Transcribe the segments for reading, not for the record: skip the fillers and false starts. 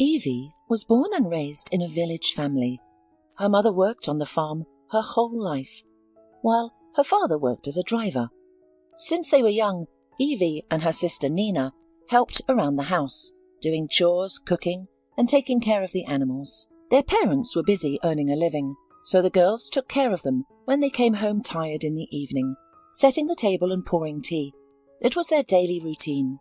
Evie was born and raised in a village family. Her mother worked on the farm her whole life, while her father worked as a driver. Since they were young, Evie and her sister Nina helped around the house, doing chores, cooking, and taking care of the animals. Their parents were busy earning a living, so the girls took care of them when they came home tired in the evening, setting the table and pouring tea. It was their daily routine.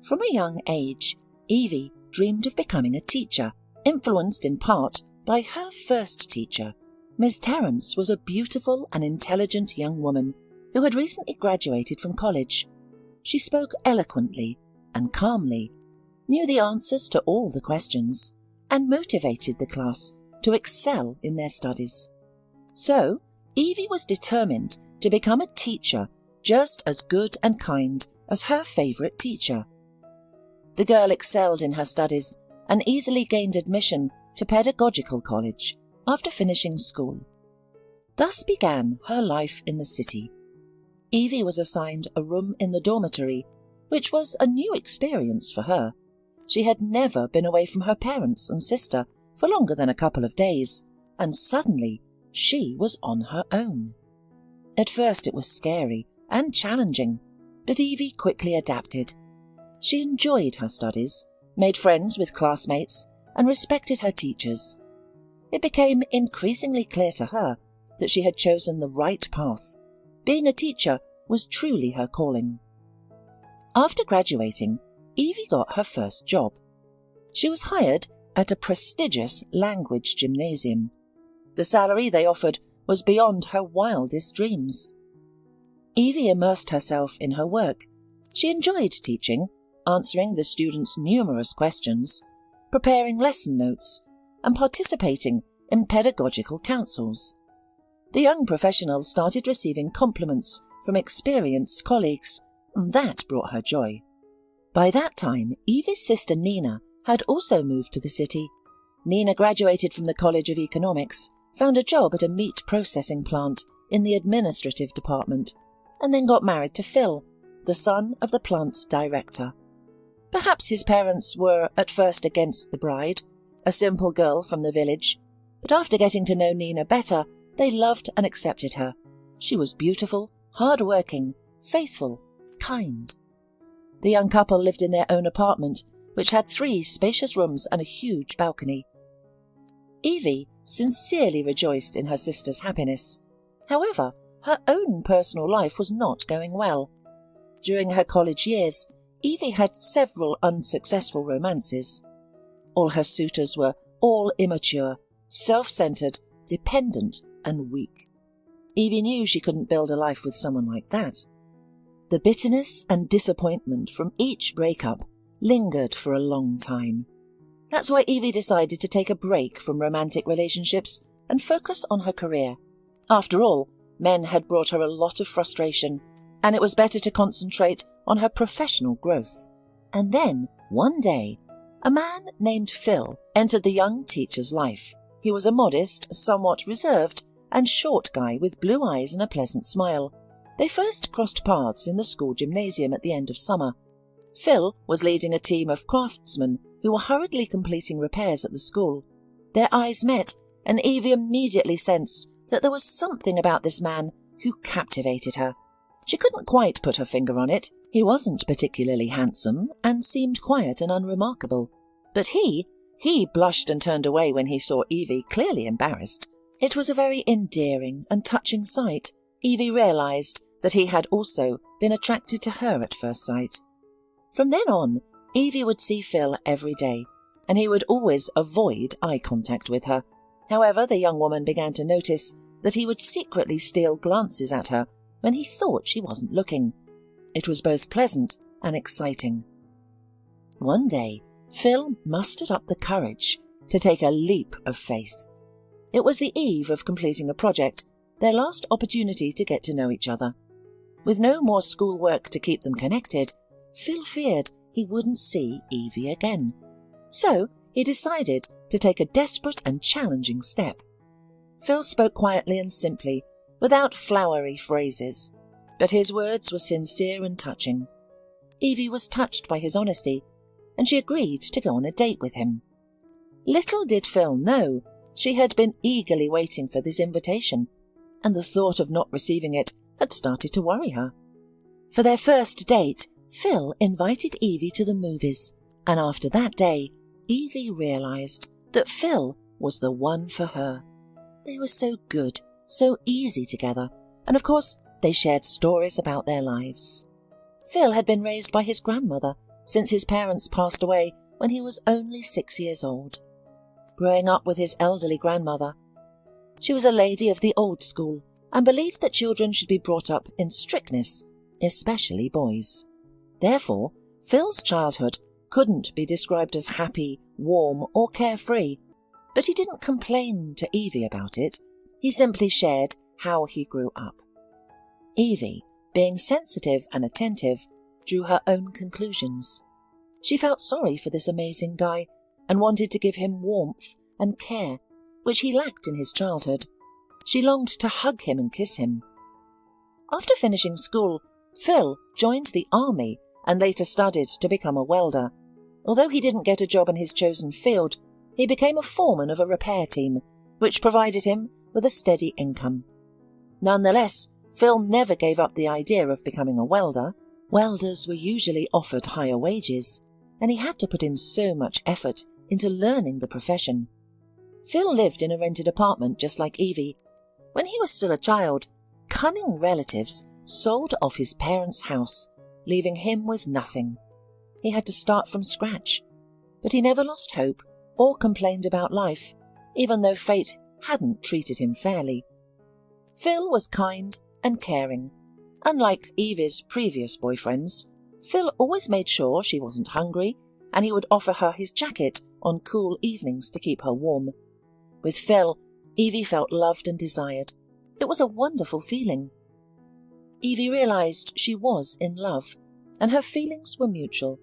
From a young age, Evie dreamed of becoming a teacher, influenced in part by her first teacher. Miss Terrence was a beautiful and intelligent young woman who had recently graduated from college. She spoke eloquently and calmly, knew the answers to all the questions, and motivated the class to excel in their studies. So, Evie was determined to become a teacher just as good and kind as her favourite teacher. The girl excelled in her studies and easily gained admission to pedagogical college after finishing school. Thus began her life in the city. Evie was assigned a room in the dormitory, which was a new experience for her. She had never been away from her parents and sister for longer than a couple of days, and suddenly she was on her own. At first it was scary and challenging, but Evie quickly adapted. She enjoyed her studies, made friends with classmates, and respected her teachers. It became increasingly clear to her that she had chosen the right path. Being a teacher was truly her calling. After graduating, Evie got her first job. She was hired at a prestigious language gymnasium. The salary they offered was beyond her wildest dreams. Evie immersed herself in her work. She enjoyed teaching, answering the students' numerous questions, preparing lesson notes, and participating in pedagogical councils. The young professional started receiving compliments from experienced colleagues, and that brought her joy. By that time, Evie's sister Nina had also moved to the city. Nina graduated from the College of Economics, found a job at a meat processing plant in the administrative department, and then got married to Phil, the son of the plant's director. Perhaps his parents were at first against the bride, a simple girl from the village, but after getting to know Nina better, they loved and accepted her. She was beautiful, hard-working, faithful, kind. The young couple lived in their own apartment, which had 3 spacious rooms and a huge balcony. Evie sincerely rejoiced in her sister's happiness. However, her own personal life was not going well. During her college years, Evie had several unsuccessful romances. All her suitors were all immature, self-centered, dependent, and weak. Evie knew she couldn't build a life with someone like that. The bitterness and disappointment from each breakup lingered for a long time. That's why Evie decided to take a break from romantic relationships and focus on her career. After all, men had brought her a lot of frustration, and it was better to concentrate on her professional growth. And then, one day, a man named Phil entered the young teacher's life. He was a modest, somewhat reserved, and short guy with blue eyes and a pleasant smile. They first crossed paths in the school gymnasium at the end of summer. Phil was leading a team of craftsmen who were hurriedly completing repairs at the school. Their eyes met, and Evie immediately sensed that there was something about this man who captivated her. She couldn't quite put her finger on it. He wasn't particularly handsome and seemed quiet and unremarkable. But he blushed and turned away when he saw Evie, clearly embarrassed. It was a very endearing and touching sight. Evie realised that he had also been attracted to her at first sight. From then on, Evie would see Phil every day, and he would always avoid eye contact with her. However, the young woman began to notice that he would secretly steal glances at her when he thought she wasn't looking. It was both pleasant and exciting. One day, Phil mustered up the courage to take a leap of faith. It was the eve of completing a project, their last opportunity to get to know each other. With no more schoolwork to keep them connected, Phil feared he wouldn't see Evie again. So he decided to take a desperate and challenging step. Phil spoke quietly and simply, without flowery phrases, but his words were sincere and touching. Evie was touched by his honesty, and she agreed to go on a date with him. Little did Phil know she had been eagerly waiting for this invitation, and the thought of not receiving it had started to worry her. For their first date, Phil invited Evie to the movies, and after that day, Evie realised that Phil was the one for her. They were so good, so easy together, and of course they shared stories about their lives. Phil had been raised by his grandmother since his parents passed away when he was only 6 years old. Growing up with his elderly grandmother, she was a lady of the old school and believed that children should be brought up in strictness, especially boys. Therefore, Phil's childhood couldn't be described as happy, warm, or carefree, but he didn't complain to Evie about it. He simply shared how he grew up. Evie, being sensitive and attentive, drew her own conclusions. She felt sorry for this amazing guy and wanted to give him warmth and care, which he lacked in his childhood. She longed to hug him and kiss him. After finishing school, Phil joined the army and later studied to become a welder. Although he didn't get a job in his chosen field, he became a foreman of a repair team, which provided him with a steady income. Nonetheless, Phil never gave up the idea of becoming a welder. Welders were usually offered higher wages, and he had to put in so much effort into learning the profession. Phil lived in a rented apartment just like Evie. When he was still a child, cunning relatives sold off his parents' house, leaving him with nothing. He had to start from scratch, but he never lost hope or complained about life, even though fate hadn't treated him fairly. Phil was kind and caring. Unlike Evie's previous boyfriends, Phil always made sure she wasn't hungry, and he would offer her his jacket on cool evenings to keep her warm. With Phil, Evie felt loved and desired. It was a wonderful feeling. Evie realised she was in love, and her feelings were mutual.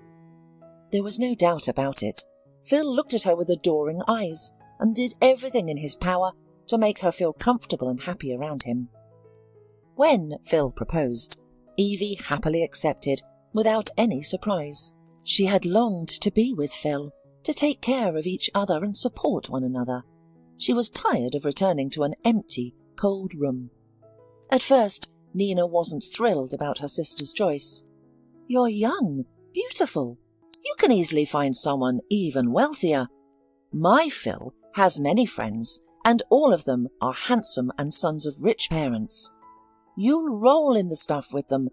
There was no doubt about it. Phil looked at her with adoring eyes and did everything in his power to make her feel comfortable and happy around him. When Phil proposed, Evie happily accepted without any surprise. She had longed to be with Phil, to take care of each other and support one another. She was tired of returning to an empty, cold room. At first, Nina wasn't thrilled about her sister's choice. "You're young, beautiful. You can easily find someone even wealthier. My Phil has many friends, and all of them are handsome and sons of rich parents. You'll roll in the stuff with them.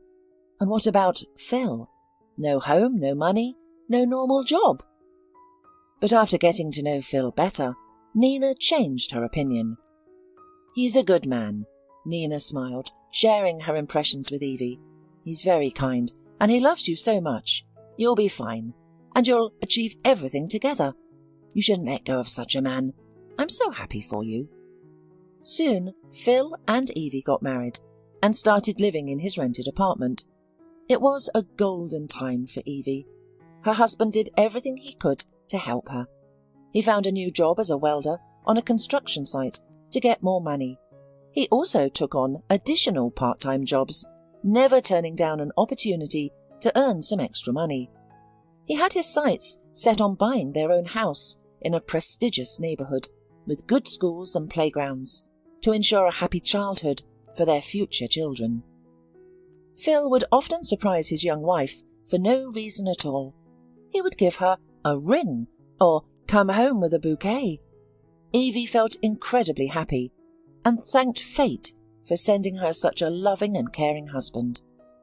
And what about Phil? No home, no money, no normal job." But after getting to know Phil better, Nina changed her opinion. "He's a good man," Nina smiled, sharing her impressions with Evie. "He's very kind, and he loves you so much. You'll be fine, and you'll achieve everything together. You shouldn't let go of such a man. I'm so happy for you." Soon, Phil and Evie got married and started living in his rented apartment. It was a golden time for Evie. Her husband did everything he could to help her. He found a new job as a welder on a construction site to get more money. He also took on additional part-time jobs, never turning down an opportunity to earn some extra money. He had his sights set on buying their own house in a prestigious neighbourhood with good schools and playgrounds to ensure a happy childhood for their future children. Phil would often surprise his young wife for no reason at all. He would give her a ring or come home with a bouquet. Evie felt incredibly happy and thanked fate for sending her such a loving and caring husband.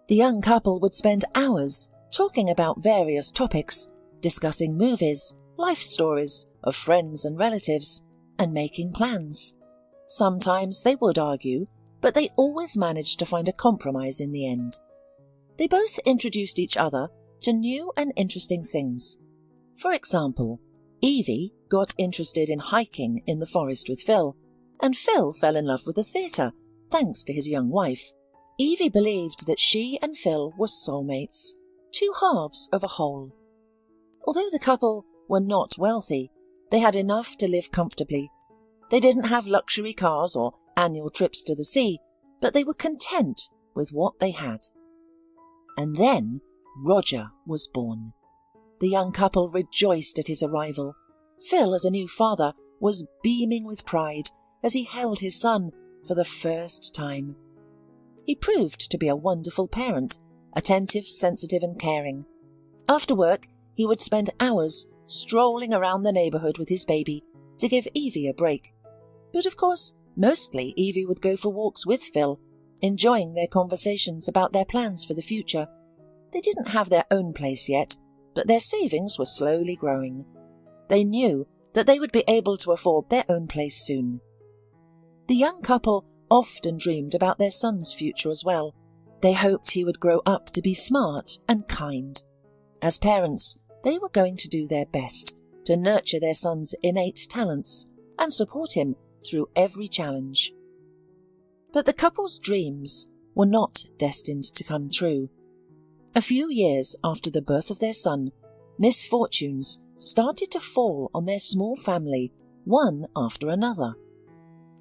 The young couple would spend hours talking about various topics, discussing movies, life stories of friends and relatives, and making plans. Sometimes they would argue, but they always managed to find a compromise in the end. They both introduced each other to new and interesting things. For example, Evie got interested in hiking in the forest with Phil, and Phil fell in love with the theatre, thanks to his young wife. Evie believed that she and Phil were soulmates, two halves of a whole. Although the couple were not wealthy, they had enough to live comfortably. They didn't have luxury cars or annual trips to the sea, but they were content with what they had. And then Roger was born. The young couple rejoiced at his arrival. Phil, as a new father, was beaming with pride as he held his son for the first time. He proved to be a wonderful parent, attentive, sensitive and caring. After work, he would spend hours strolling around the neighbourhood with his baby to give Evie a break. But of course, mostly Evie would go for walks with Phil, enjoying their conversations about their plans for the future. They didn't have their own place yet, but their savings were slowly growing. They knew that they would be able to afford their own place soon. The young couple often dreamed about their son's future as well. They hoped he would grow up to be smart and kind. As parents, they were going to do their best to nurture their son's innate talents and support him through every challenge. But the couple's dreams were not destined to come true. A few years after the birth of their son, misfortunes started to fall on their small family, one after another.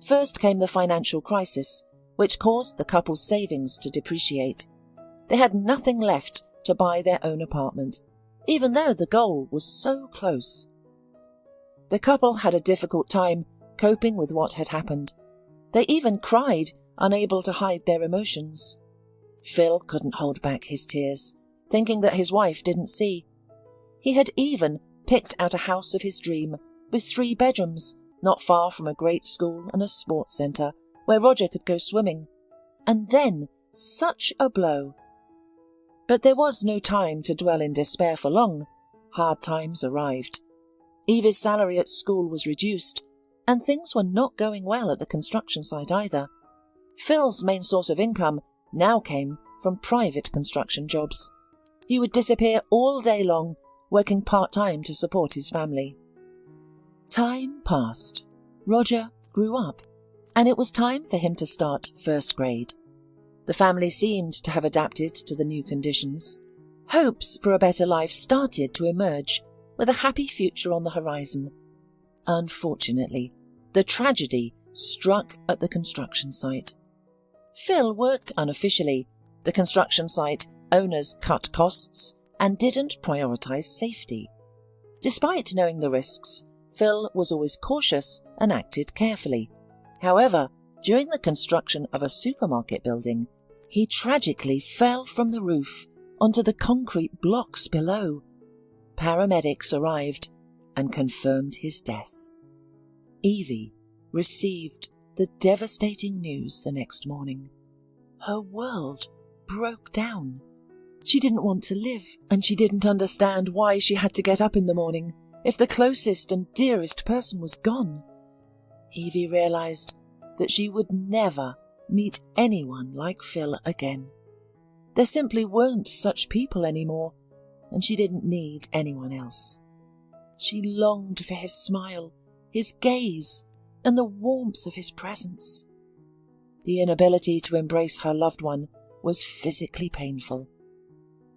First came the financial crisis, which caused the couple's savings to depreciate. They had nothing left to buy their own apartment, even though the goal was so close. The couple had a difficult time coping with what had happened. They even cried, unable to hide their emotions. Phil couldn't hold back his tears, thinking that his wife didn't see. He had even picked out a house of his dream with 3 bedrooms, not far from a great school and a sports centre where Roger could go swimming. And then such a blow. But there was no time to dwell in despair for long. Hard times arrived. Evie's salary at school was reduced, and things were not going well at the construction site either. Phil's main source of income now came from private construction jobs. He would disappear all day long, working part-time to support his family. Time passed. Roger grew up, and it was time for him to start first grade. The family seemed to have adapted to the new conditions. Hopes for a better life started to emerge, with a happy future on the horizon. Unfortunately, the tragedy struck at the construction site. Phil worked unofficially. The construction site owners cut costs and didn't prioritise safety. Despite knowing the risks, Phil was always cautious and acted carefully. However, during the construction of a supermarket building, he tragically fell from the roof onto the concrete blocks below. Paramedics arrived and confirmed his death. Evie received the devastating news the next morning. Her world broke down. She didn't want to live, and she didn't understand why she had to get up in the morning if the closest and dearest person was gone. Evie realised that she would never meet anyone like Phil again. There simply weren't such people anymore, and she didn't need anyone else. She longed for his smile, his gaze, and the warmth of his presence. The inability to embrace her loved one was physically painful.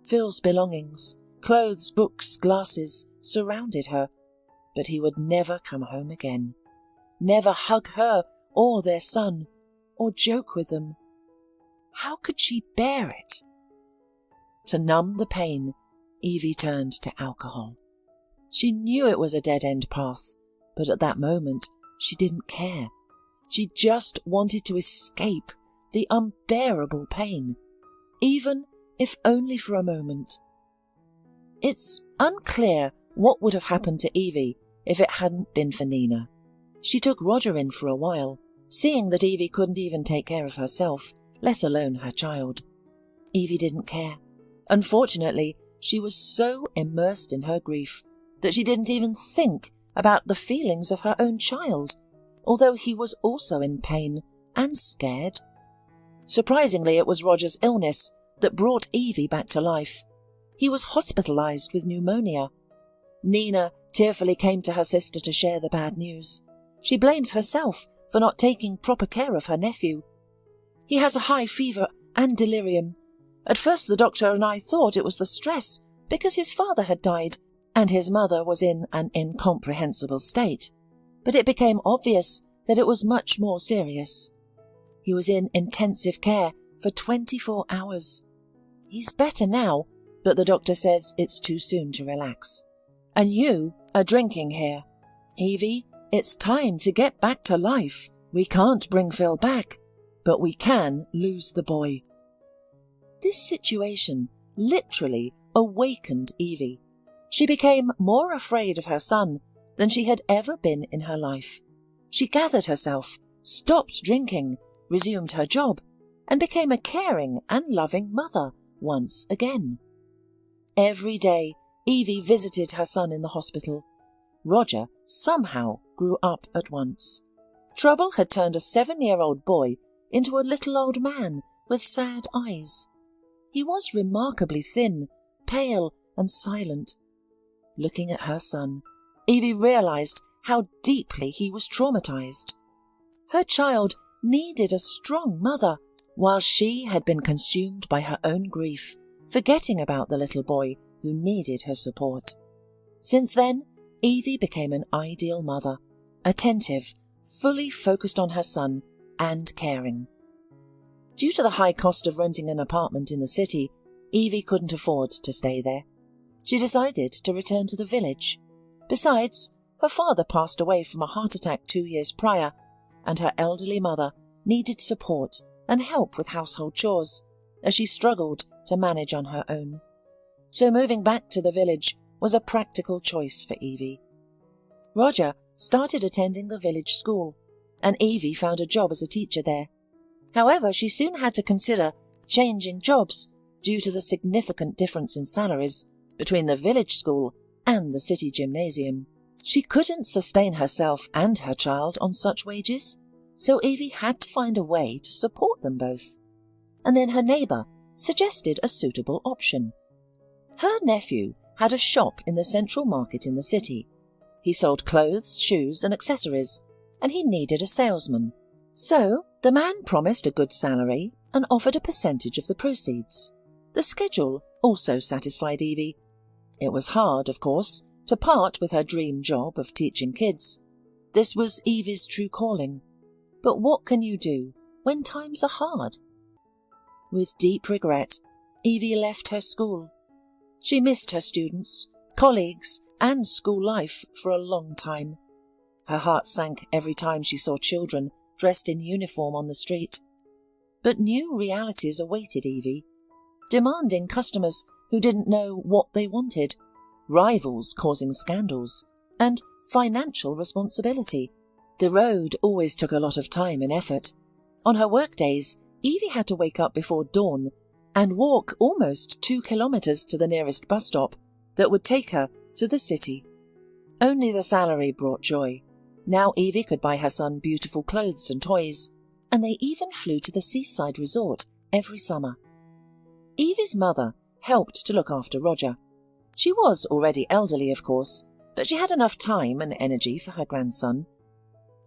Phil's belongings, clothes, books, glasses, surrounded her, but he would never come home again, never hug her or their son, or joke with them. How could she bear it? To numb the pain, Evie turned to alcohol. She knew it was a dead-end path, but at that moment she didn't care. She just wanted to escape the unbearable pain, even if only for a moment. It's unclear what would have happened to Evie if it hadn't been for Nina. She took Roger in for a while, seeing that Evie couldn't even take care of herself, let alone her child. Evie didn't care. Unfortunately, she was so immersed in her grief that she didn't even think about the feelings of her own child, although he was also in pain and scared. Surprisingly, it was Roger's illness that brought Evie back to life. He was hospitalised with pneumonia. Nina tearfully came to her sister to share the bad news. She blamed herself for not taking proper care of her nephew. He has a high fever and delirium. At first the doctor and I thought it was the stress because his father had died and his mother was in an incomprehensible state. But it became obvious that it was much more serious. He was in intensive care for 24 hours. He's better now, but the doctor says it's too soon to relax. And you are drinking here. Evie, it's time to get back to life. We can't bring Phil back, but we can lose the boy. This situation literally awakened Evie. She became more afraid of her son than she had ever been in her life. She gathered herself, stopped drinking, resumed her job, and became a caring and loving mother once again. Every day, Evie visited her son in the hospital. Roger somehow grew up at once. Trouble had turned a 7-year-old boy into a little old man with sad eyes. He was remarkably thin, pale, and silent. Looking at her son, Evie realized how deeply he was traumatized. Her child needed a strong mother, while she had been consumed by her own grief, forgetting about the little boy who needed her support. Since then, Evie became an ideal mother, attentive, fully focused on her son, and caring. Due to the high cost of renting an apartment in the city, Evie couldn't afford to stay there. She decided to return to the village. Besides, her father passed away from a heart attack 2 years prior, and her elderly mother needed support and help with household chores, as she struggled to manage on her own. So moving back to the village was a practical choice for Evie. Roger started attending the village school, and Evie found a job as a teacher there. However, she soon had to consider changing jobs due to the significant difference in salaries between the village school and the city gymnasium. She couldn't sustain herself and her child on such wages, so Evie had to find a way to support them both. And then her neighbour suggested a suitable option. Her nephew had a shop in the central market in the city. He sold clothes, shoes and accessories, and he needed a salesman. So the man promised a good salary and offered a percentage of the proceeds. The schedule also satisfied Evie. It was hard, of course, to part with her dream job of teaching kids. This was Evie's true calling. But what can you do when times are hard? With deep regret, Evie left her school. She missed her students, colleagues, and school life for a long time. Her heart sank every time she saw children dressed in uniform on the street. But new realities awaited Evie. Demanding customers who didn't know what they wanted, rivals causing scandals, and financial responsibility. The road always took a lot of time and effort. On her workdays, Evie had to wake up before dawn and walk almost 2 kilometers to the nearest bus stop that would take her to the city. Only the salary brought joy. Now Evie could buy her son beautiful clothes and toys, and they even flew to the seaside resort every summer. Evie's mother helped to look after Roger. She was already elderly, of course, but she had enough time and energy for her grandson.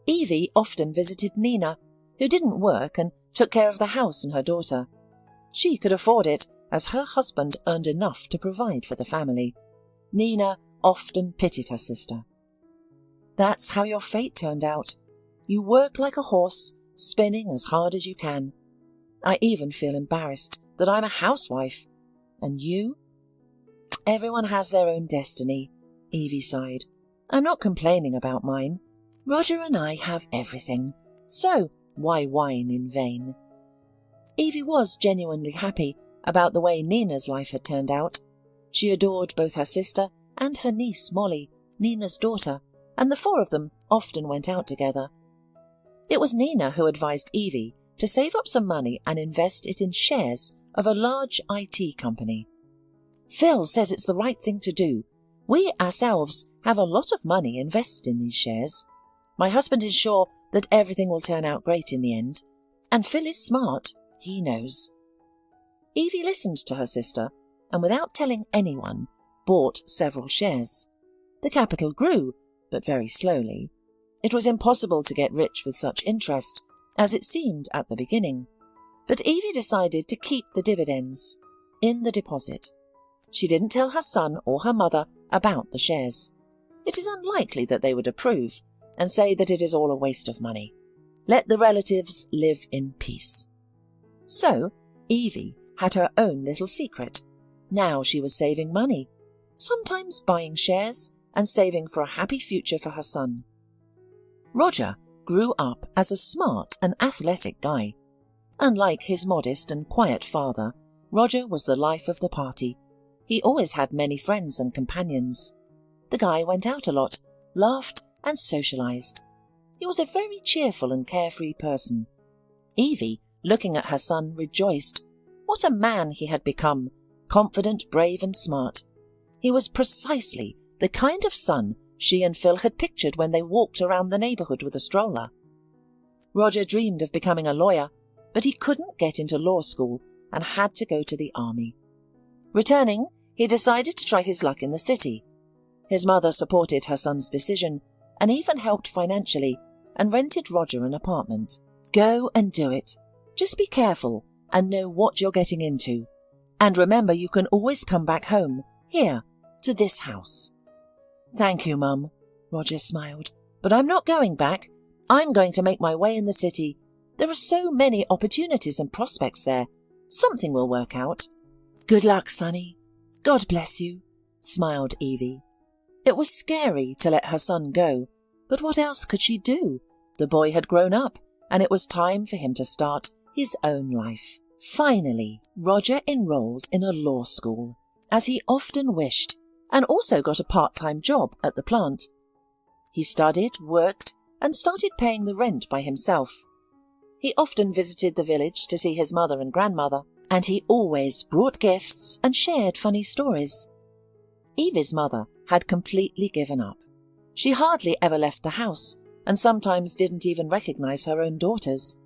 Evie often visited Nina, who didn't work and took care of the house and her daughter. She could afford it, as her husband earned enough to provide for the family. Nina often pitied her sister. That's how your fate turned out. You work like a horse, spinning as hard as you can. I even feel embarrassed that I'm a housewife. And you? Everyone has their own destiny, Evie sighed. I'm not complaining about mine. Roger and I have everything, so why whine in vain? Evie was genuinely happy about the way Nina's life had turned out. She adored both her sister and her niece Molly, Nina's daughter, and the four of them often went out together. It was Nina who advised Evie to save up some money and invest it in shares of a large IT company. Phil says it's the right thing to do. We ourselves have a lot of money invested in these shares. My husband is sure that everything will turn out great in the end. And Phil is smart. He knows. Evie listened to her sister and, without telling anyone, bought several shares. The capital grew, but very slowly. It was impossible to get rich with such interest, as it seemed at the beginning. But Evie decided to keep the dividends in the deposit. She didn't tell her son or her mother about the shares. It is unlikely that they would approve and say that it is all a waste of money. Let the relatives live in peace. So Evie had her own little secret. Now she was saving money, sometimes buying shares and saving for a happy future for her son. Roger grew up as a smart and athletic guy. Unlike his modest and quiet father, Roger was the life of the party. He always had many friends and companions. The guy went out a lot, laughed and socialized. He was a very cheerful and carefree person. Evie, looking at her son, rejoiced. What a man he had become, confident, brave and smart. He was precisely the kind of son she and Phil had pictured when they walked around the neighborhood with a stroller. Roger dreamed of becoming a lawyer, but he couldn't get into law school and had to go to the army. Returning, he decided to try his luck in the city. His mother supported her son's decision and even helped financially and rented Roger an apartment. Go and do it. Just be careful and know what you're getting into. And remember, you can always come back home, here, to this house. Thank you, Mum, Roger smiled. But I'm not going back. I'm going to make my way in the city. There are so many opportunities and prospects there. Something will work out. Good luck, Sonny. God bless you, smiled Evie. It was scary to let her son go, but what else could she do? The boy had grown up, and it was time for him to start his own life. Finally, Roger enrolled in a law school, as he often wished, and also got a part-time job at the plant. He studied, worked, and started paying the rent by himself. He often visited the village to see his mother and grandmother, and he always brought gifts and shared funny stories. Evie's mother had completely given up. She hardly ever left the house, and sometimes didn't even recognize her own daughters.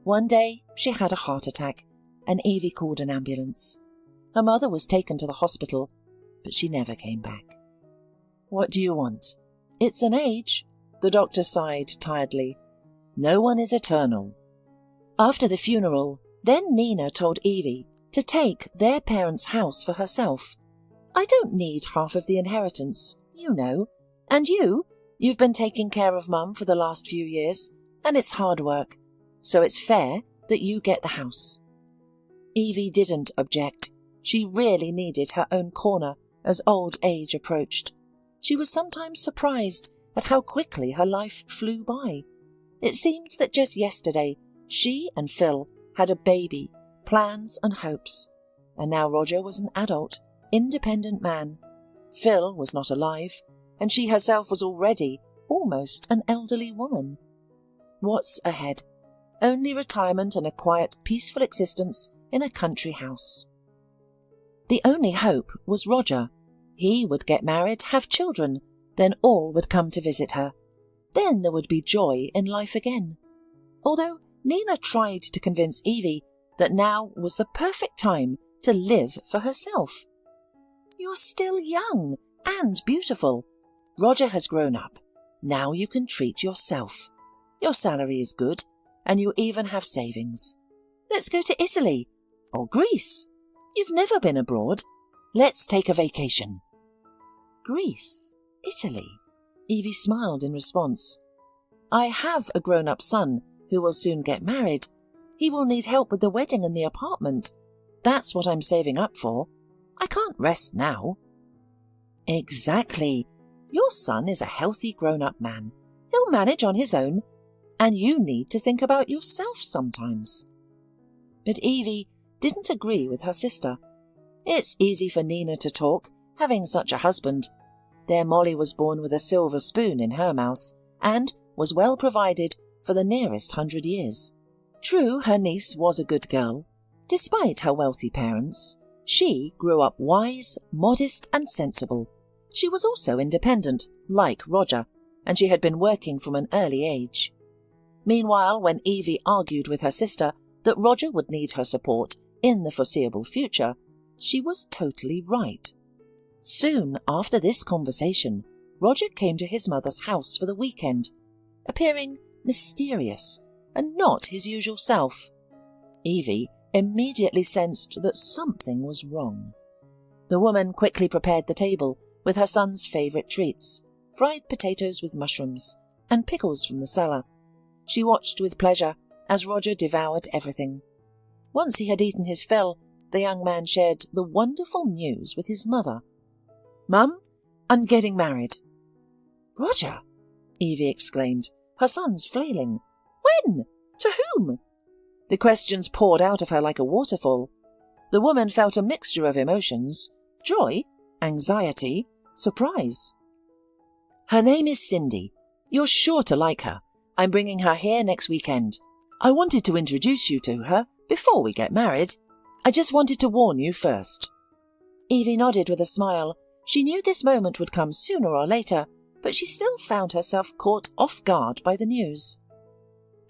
One day, she had a heart attack, and Evie called an ambulance. Her mother was taken to the hospital, but she never came back. What do you want? It's an age, the doctor sighed tiredly. No one is eternal. After the funeral, then Nina told Evie to take their parents' house for herself. I don't need half of the inheritance, you know. And you've been taking care of Mum for the last few years, and it's hard work, so it's fair that you get the house. Evie didn't object. She really needed her own corner as old age approached. She was sometimes surprised at how quickly her life flew by. It seemed that just yesterday she and Phil had a baby, plans and hopes, and now Roger was an adult, independent man. Phil was not alive, and she herself was already almost an elderly woman. What's ahead? Only retirement and a quiet, peaceful existence in a country house. The only hope was Roger. He would get married, have children, then all would come to visit her. Then there would be joy in life again. Although Nina tried to convince Evie that now was the perfect time to live for herself. You're still young and beautiful. Roger has grown up. Now you can treat yourself. Your salary is good, and you even have savings. Let's go to Italy or Greece. You've never been abroad. Let's take a vacation. Greece, Italy. Evie smiled in response. I have a grown-up son who will soon get married. He will need help with the wedding and the apartment. That's what I'm saving up for. I can't rest now. Exactly. Your son is a healthy grown-up man. He'll manage on his own, and you need to think about yourself sometimes. But Evie didn't agree with her sister. It's easy for Nina to talk, having such a husband. Their Molly was born with a silver spoon in her mouth, and was well provided for the nearest 100 years. True, her niece was a good girl. Despite her wealthy parents, she grew up wise, modest and sensible. She was also independent, like Roger, and she had been working from an early age. Meanwhile, when Evie argued with her sister that Roger would need her support in the foreseeable future, she was totally right. Soon after this conversation, Roger came to his mother's house for the weekend, appearing mysterious and not his usual self. Evie immediately sensed that something was wrong. The woman quickly prepared the table with her son's favourite treats, fried potatoes with mushrooms and pickles from the cellar. She watched with pleasure as Roger devoured everything. Once he had eaten his fill, the young man shared the wonderful news with his mother. "Mum, I'm getting married." "Roger!" Evie exclaimed, her sons flailing. "When? To whom?" The questions poured out of her like a waterfall. The woman felt a mixture of emotions: joy, anxiety, surprise. "Her name is Cindy. You're sure to like her. I'm bringing her here next weekend. I wanted to introduce you to her before we get married. I just wanted to warn you first." Evie nodded with a smile. She knew this moment would come sooner or later, but she still found herself caught off guard by the news.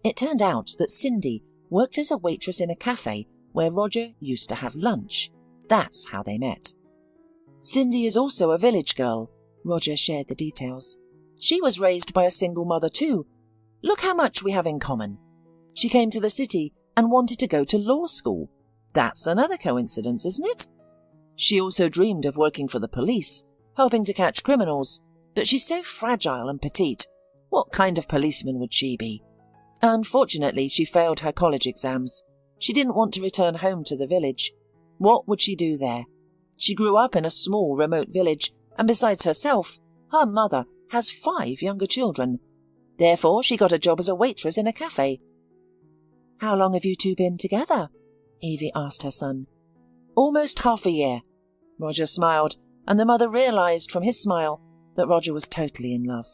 It turned out that Cindy worked as a waitress in a cafe where Roger used to have lunch. That's how they met. Cindy is also a village girl. Roger shared the details. She was raised by a single mother too. Look how much we have in common. She came to the city and wanted to go to law school. That's another coincidence, isn't it? She also dreamed of working for the police, helping to catch criminals, but she's so fragile and petite. What kind of policeman would she be? Unfortunately, she failed her college exams. She didn't want to return home to the village. What would she do there? She grew up in a small, remote village, and besides herself, her mother has 5 younger children. Therefore, she got a job as a waitress in a cafe. "How long have you two been together?" Evie asked her son. "Almost half a year." Roger smiled, and the mother realised from his smile that Roger was totally in love.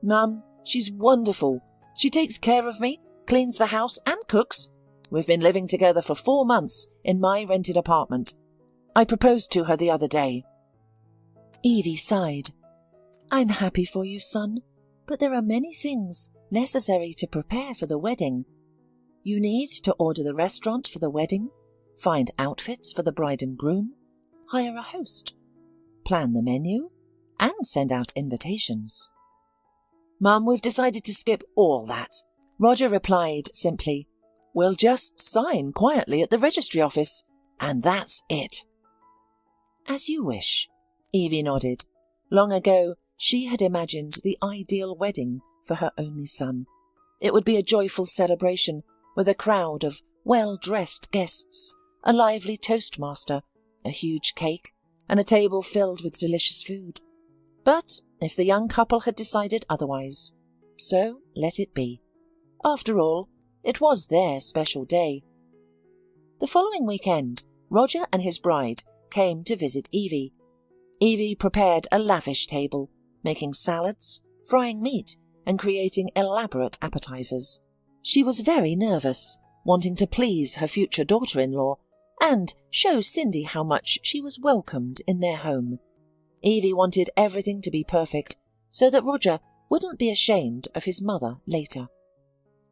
"Mum, she's wonderful. She takes care of me, cleans the house and cooks. We've been living together for 4 months in my rented apartment. I proposed to her the other day." Evie sighed. "I'm happy for you, son, but there are many things necessary to prepare for the wedding. You need to order the restaurant for the wedding, find outfits for the bride and groom, hire a host, plan the menu, and send out invitations." "Mum, we've decided to skip all that." Roger replied simply, "We'll just sign quietly at the registry office, and that's it." "As you wish," Evie nodded. Long ago, she had imagined the ideal wedding for her only son. It would be a joyful celebration with a crowd of well-dressed guests, a lively toastmaster, a huge cake, and a table filled with delicious food. But if the young couple had decided otherwise, so let it be. After all, it was their special day. The following weekend, Roger and his bride came to visit Evie. Evie prepared a lavish table, making salads, frying meat, and creating elaborate appetizers. She was very nervous, wanting to please her future daughter-in-law and show Cindy how much she was welcomed in their home. Evie wanted everything to be perfect so that Roger wouldn't be ashamed of his mother later.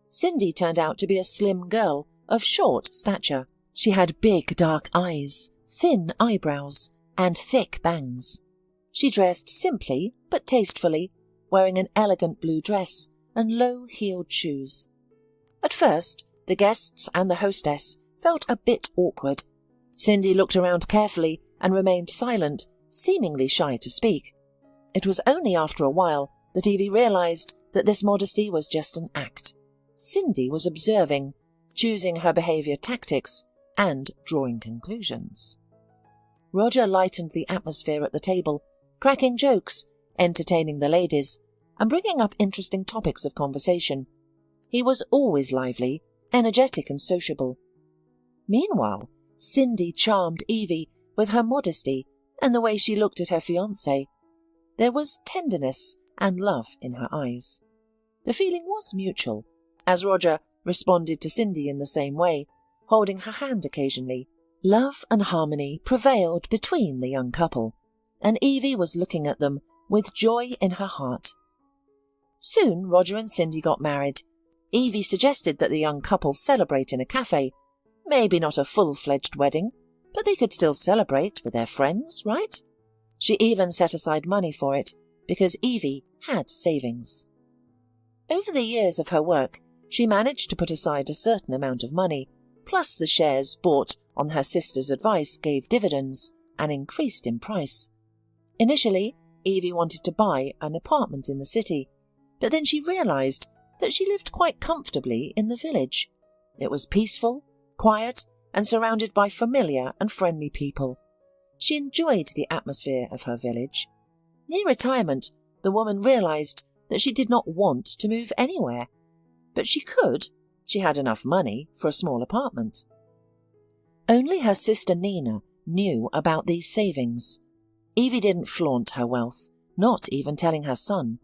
Cindy turned out to be a slim girl of short stature. She had big dark eyes, thin eyebrows, and thick bangs. She dressed simply but tastefully, wearing an elegant blue dress and low-heeled shoes. At first, the guests and the hostess felt a bit awkward. Cindy looked around carefully and remained silent, seemingly shy to speak. It was only after a while that Evie realised that this modesty was just an act. Cindy was observing, choosing her behaviour tactics, and drawing conclusions. Roger lightened the atmosphere at the table, cracking jokes, entertaining the ladies, and bringing up interesting topics of conversation. He was always lively, energetic and sociable. Meanwhile, Cindy charmed Evie with her modesty and the way she looked at her fiancé. There was tenderness and love in her eyes. The feeling was mutual, as Roger responded to Cindy in the same way, holding her hand occasionally. Love and harmony prevailed between the young couple, and Evie was looking at them with joy in her heart. Soon Roger and Cindy got married. Evie suggested that the young couple celebrate in a cafe. Maybe not a full-fledged wedding, but they could still celebrate with their friends, right? She even set aside money for it, because Evie had savings. Over the years of her work, she managed to put aside a certain amount of money, plus the shares bought on her sister's advice gave dividends and increased in price. Initially, Evie wanted to buy an apartment in the city, but then she realised that she lived quite comfortably in the village. It was peaceful, quiet, and surrounded by familiar and friendly people. She enjoyed the atmosphere of her village. Near retirement, the woman realised that she did not want to move anywhere. But she could. She had enough money for a small apartment. Only her sister Nina knew about these savings. Evie didn't flaunt her wealth, not even telling her son.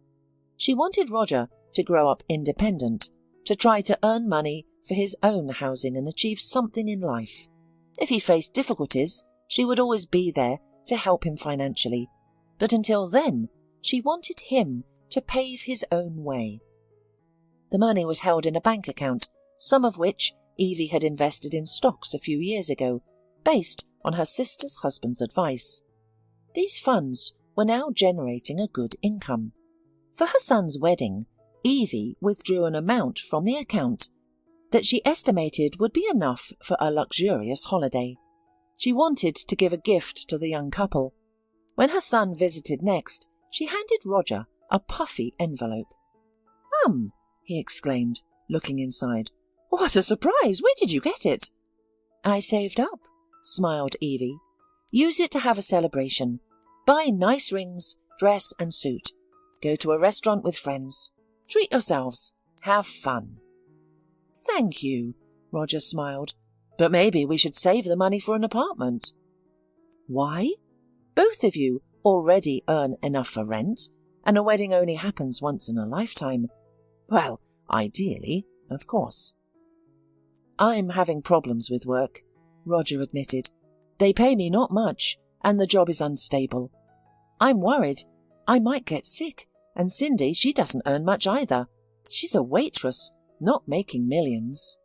She wanted Roger to grow up independent, to try to earn money for his own housing and achieve something in life. If he faced difficulties, she would always be there to help him financially. But until then, she wanted him to pave his own way. The money was held in a bank account, some of which Evie had invested in stocks a few years ago, based on her sister's husband's advice. These funds were now generating a good income. For her son's wedding, Evie withdrew an amount from the account that she estimated would be enough for a luxurious holiday. She wanted to give a gift to the young couple. When her son visited next, she handed Roger a puffy envelope. He exclaimed, looking inside. "What a surprise! Where did you get it?" "I saved up," smiled Evie. "Use it to have a celebration. Buy nice rings, dress and suit. Go to a restaurant with friends. Treat yourselves. Have fun." "Thank you," Roger smiled. "But maybe we should save the money for an apartment." "Why? Both of you already earn enough for rent, and a wedding only happens once in a lifetime. Well, ideally, of course." "I'm having problems with work," Roger admitted. "They pay me not much, and the job is unstable. I'm worried I might get sick, and Cindy, she doesn't earn much either. She's a waitress, not making millions."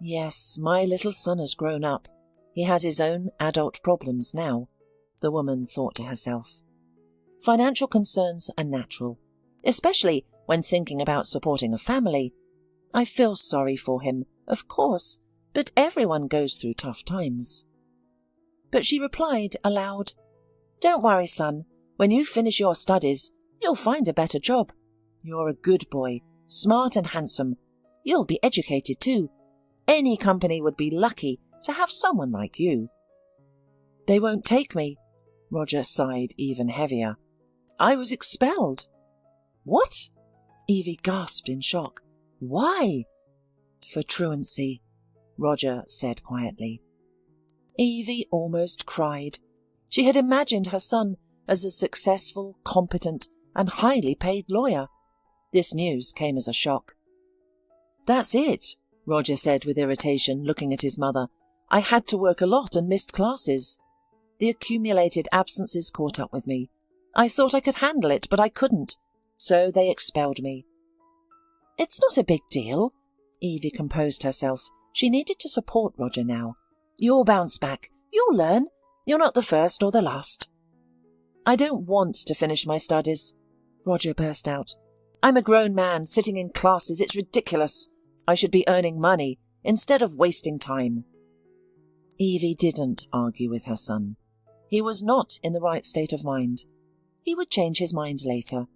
"Yes, my little son has grown up. He has his own adult problems now," the woman thought to herself. Financial concerns are natural, especially when thinking about supporting a family. I feel sorry for him, of course, but everyone goes through tough times. But she replied aloud, "Don't worry, son. When you finish your studies, you'll find a better job. You're a good boy, smart and handsome. You'll be educated too. Any company would be lucky to have someone like you." "They won't take me," Roger sighed even heavier. "I was expelled." "What?" Evie gasped in shock. "Why?" "For truancy," Roger said quietly. Evie almost cried. She had imagined her son as a successful, competent, and highly paid lawyer. This news came as a shock. "That's it," Roger said with irritation, looking at his mother. "I had to work a lot and missed classes. The accumulated absences caught up with me. I thought I could handle it, but I couldn't, so they expelled me." "It's not a big deal." Evie composed herself. She needed to support Roger now. "You'll bounce back. You'll learn. You're not the first or the last." "I don't want to finish my studies," Roger burst out. "I'm a grown man sitting in classes. It's ridiculous. I should be earning money instead of wasting time." Evie didn't argue with her son. He was not in the right state of mind. He would change his mind later.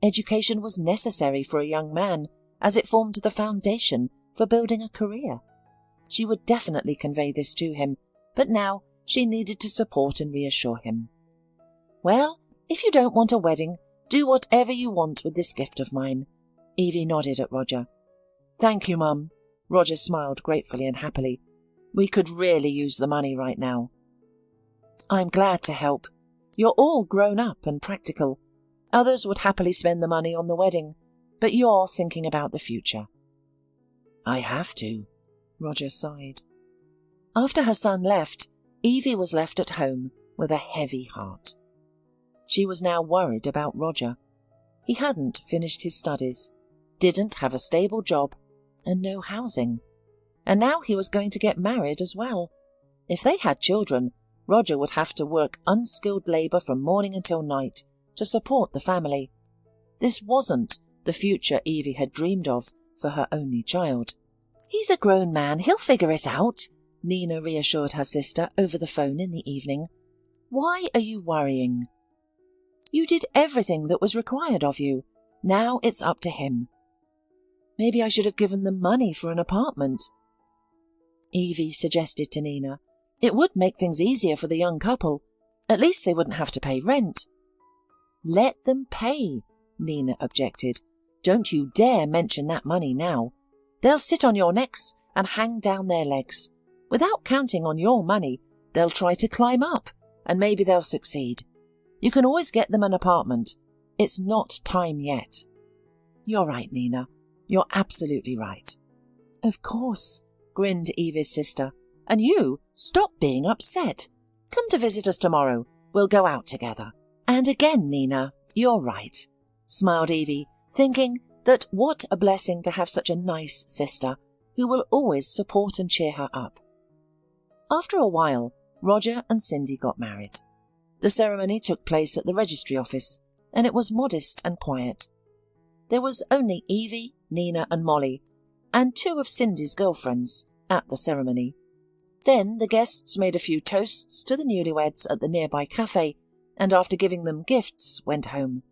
Education was necessary for a young man, as it formed the foundation for building a career. She would definitely convey this to him, but now she needed to support and reassure him. "Well, if you don't want a wedding, do whatever you want with this gift of mine." Evie nodded at Roger. "Thank you, Mum." Roger smiled gratefully and happily. "We could really use the money right now." "I'm glad to help. You're all grown up and practical. Others would happily spend the money on the wedding, but you're thinking about the future." "I have to," Roger sighed. After her son left, Evie was left at home with a heavy heart. She was now worried about Roger. He hadn't finished his studies, didn't have a stable job, and no housing. And now he was going to get married as well. If they had children, Roger would have to work unskilled labour from morning until night to support the family. This wasn't the future Evie had dreamed of for her only child. "He's a grown man, he'll figure it out," Nina reassured her sister over the phone in the evening. "Why are you worrying? You did everything that was required of you. Now it's up to him." "Maybe I should have given them money for an apartment." Evie suggested to Nina. It would make things easier for the young couple. At least they wouldn't have to pay rent. Let them pay, Nina objected. Don't you dare mention that money now. They'll sit on your necks and hang down their legs. Without counting on your money, they'll try to climb up, and maybe they'll succeed. You can always get them an apartment. It's not time yet. You're right, Nina. You're absolutely right. Of course, grinned Evie's sister. And you, stop being upset. Come to visit us tomorrow. We'll go out together. And again, Nina, you're right, smiled Evie, thinking that what a blessing to have such a nice sister who will always support and cheer her up. After a while, Roger and Cindy got married. The ceremony took place at the registry office, and it was modest and quiet. There was only Evie, Nina and Molly, and 2 of Cindy's girlfriends at the ceremony. Then the guests made a few toasts to the newlyweds at the nearby cafe, and after giving them gifts, went home.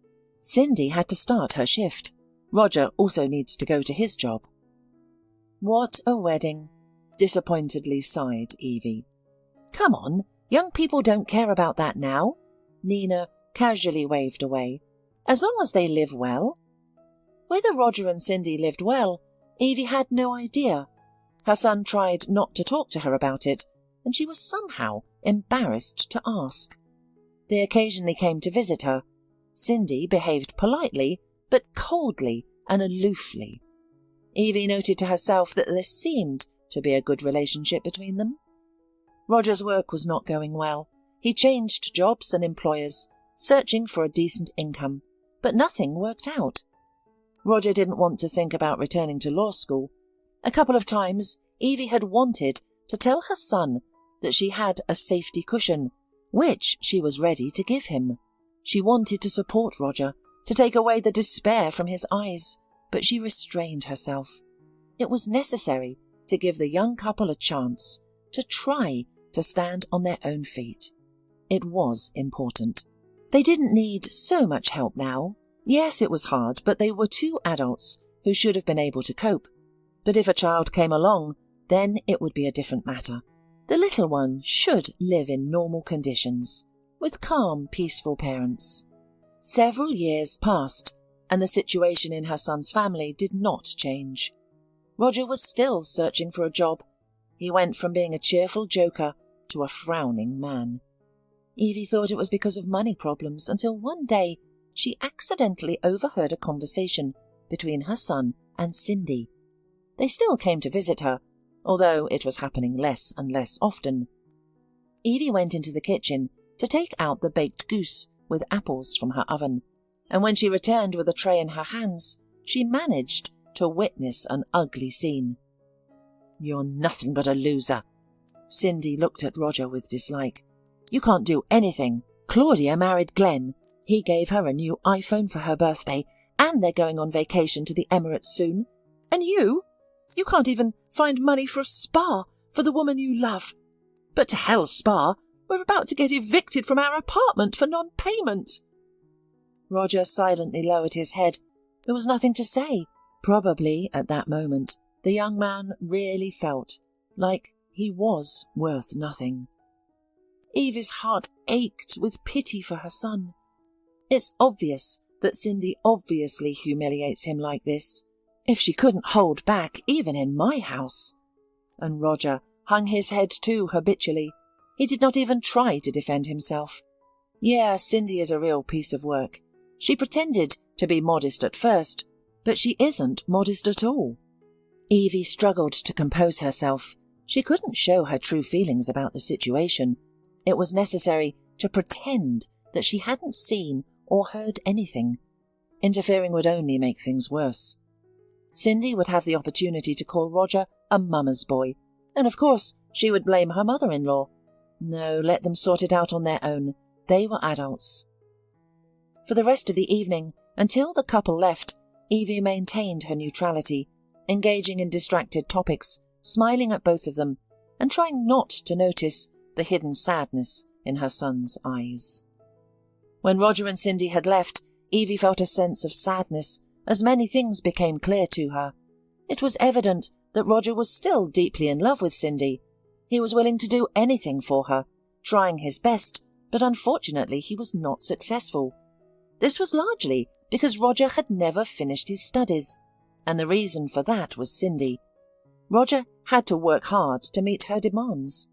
Cindy had to start her shift. Roger also needs to go to his job. What a wedding, disappointedly sighed Evie. Come on, young people don't care about that now. Nina casually waved away. As long as they live well. Whether Roger and Cindy lived well, Evie had no idea. Her son tried not to talk to her about it, and she was somehow embarrassed to ask. They occasionally came to visit her. Cindy behaved politely, but coldly and aloofly. Evie noted to herself that there seemed to be a good relationship between them. Roger's work was not going well. He changed jobs and employers, searching for a decent income, but nothing worked out. Roger didn't want to think about returning to law school. A couple of times, Evie had wanted to tell her son that she had a safety cushion, which she was ready to give him. She wanted to support Roger, to take away the despair from his eyes, but she restrained herself. It was necessary to give the young couple a chance to try to stand on their own feet. It was important. They didn't need so much help now. Yes, it was hard, but they were 2 adults who should have been able to cope. But if a child came along, then it would be a different matter. The little one should live in normal conditions, with calm, peaceful parents. Several years passed, and the situation in her son's family did not change. Roger was still searching for a job. He went from being a cheerful joker to a frowning man. Evie thought it was because of money problems until one day she accidentally overheard a conversation between her son and Cindy. They still came to visit her, although it was happening less and less often. Evie went into the kitchen to take out the baked goose with apples from her oven, and when she returned with a tray in her hands, she managed to witness an ugly scene. "You're nothing but a loser." Cindy looked at Roger with dislike. "You can't do anything. Claudia married Glenn. He gave her a new iPhone for her birthday, and they're going on vacation to the Emirates soon. And you can't even find money for a spa for the woman you love. But to hell, spa. We're about to get evicted from our apartment for non-payment." Roger silently lowered his head. There was nothing to say. Probably, at that moment, the young man really felt like he was worth nothing. Evie's heart ached with pity for her son. It's obvious that Cindy obviously humiliates him like this. If she couldn't hold back, even in my house. And Roger hung his head too habitually. He did not even try to defend himself. Yeah, Cindy is a real piece of work. She pretended to be modest at first, but she isn't modest at all. Evie struggled to compose herself. She couldn't show her true feelings about the situation. It was necessary to pretend that she hadn't seen or heard anything. Interfering would only make things worse. Cindy would have the opportunity to call Roger a mama's boy, and of course she would blame her mother-in-law. No, let them sort it out on their own. They were adults. For the rest of the evening, until the couple left, Evie maintained her neutrality, engaging in distracted topics, smiling at both of them, and trying not to notice the hidden sadness in her son's eyes. When Roger and Cindy had left, Evie felt a sense of sadness as many things became clear to her. It was evident that Roger was still deeply in love with Cindy. He was willing to do anything for her, trying his best, but unfortunately he was not successful. This was largely because Roger had never finished his studies, and the reason for that was Cindy. Roger had to work hard to meet her demands.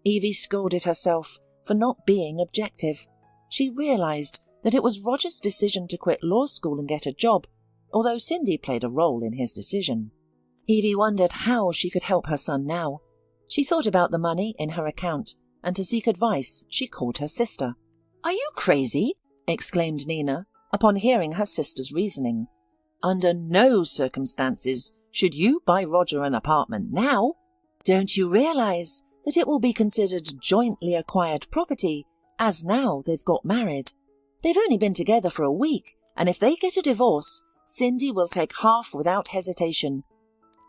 Evie scolded herself for not being objective. She realised that it was Roger's decision to quit law school and get a job, although Cindy played a role in his decision. Evie wondered how she could help her son now. She thought about the money in her account, and to seek advice she called her sister. "Are you crazy?" exclaimed Nina upon hearing her sister's reasoning. "Under no circumstances should you buy Roger an apartment now. Don't you realise that it will be considered jointly acquired property, as now they've got married? They've only been together for a week, and if they get a divorce, Cindy will take half without hesitation.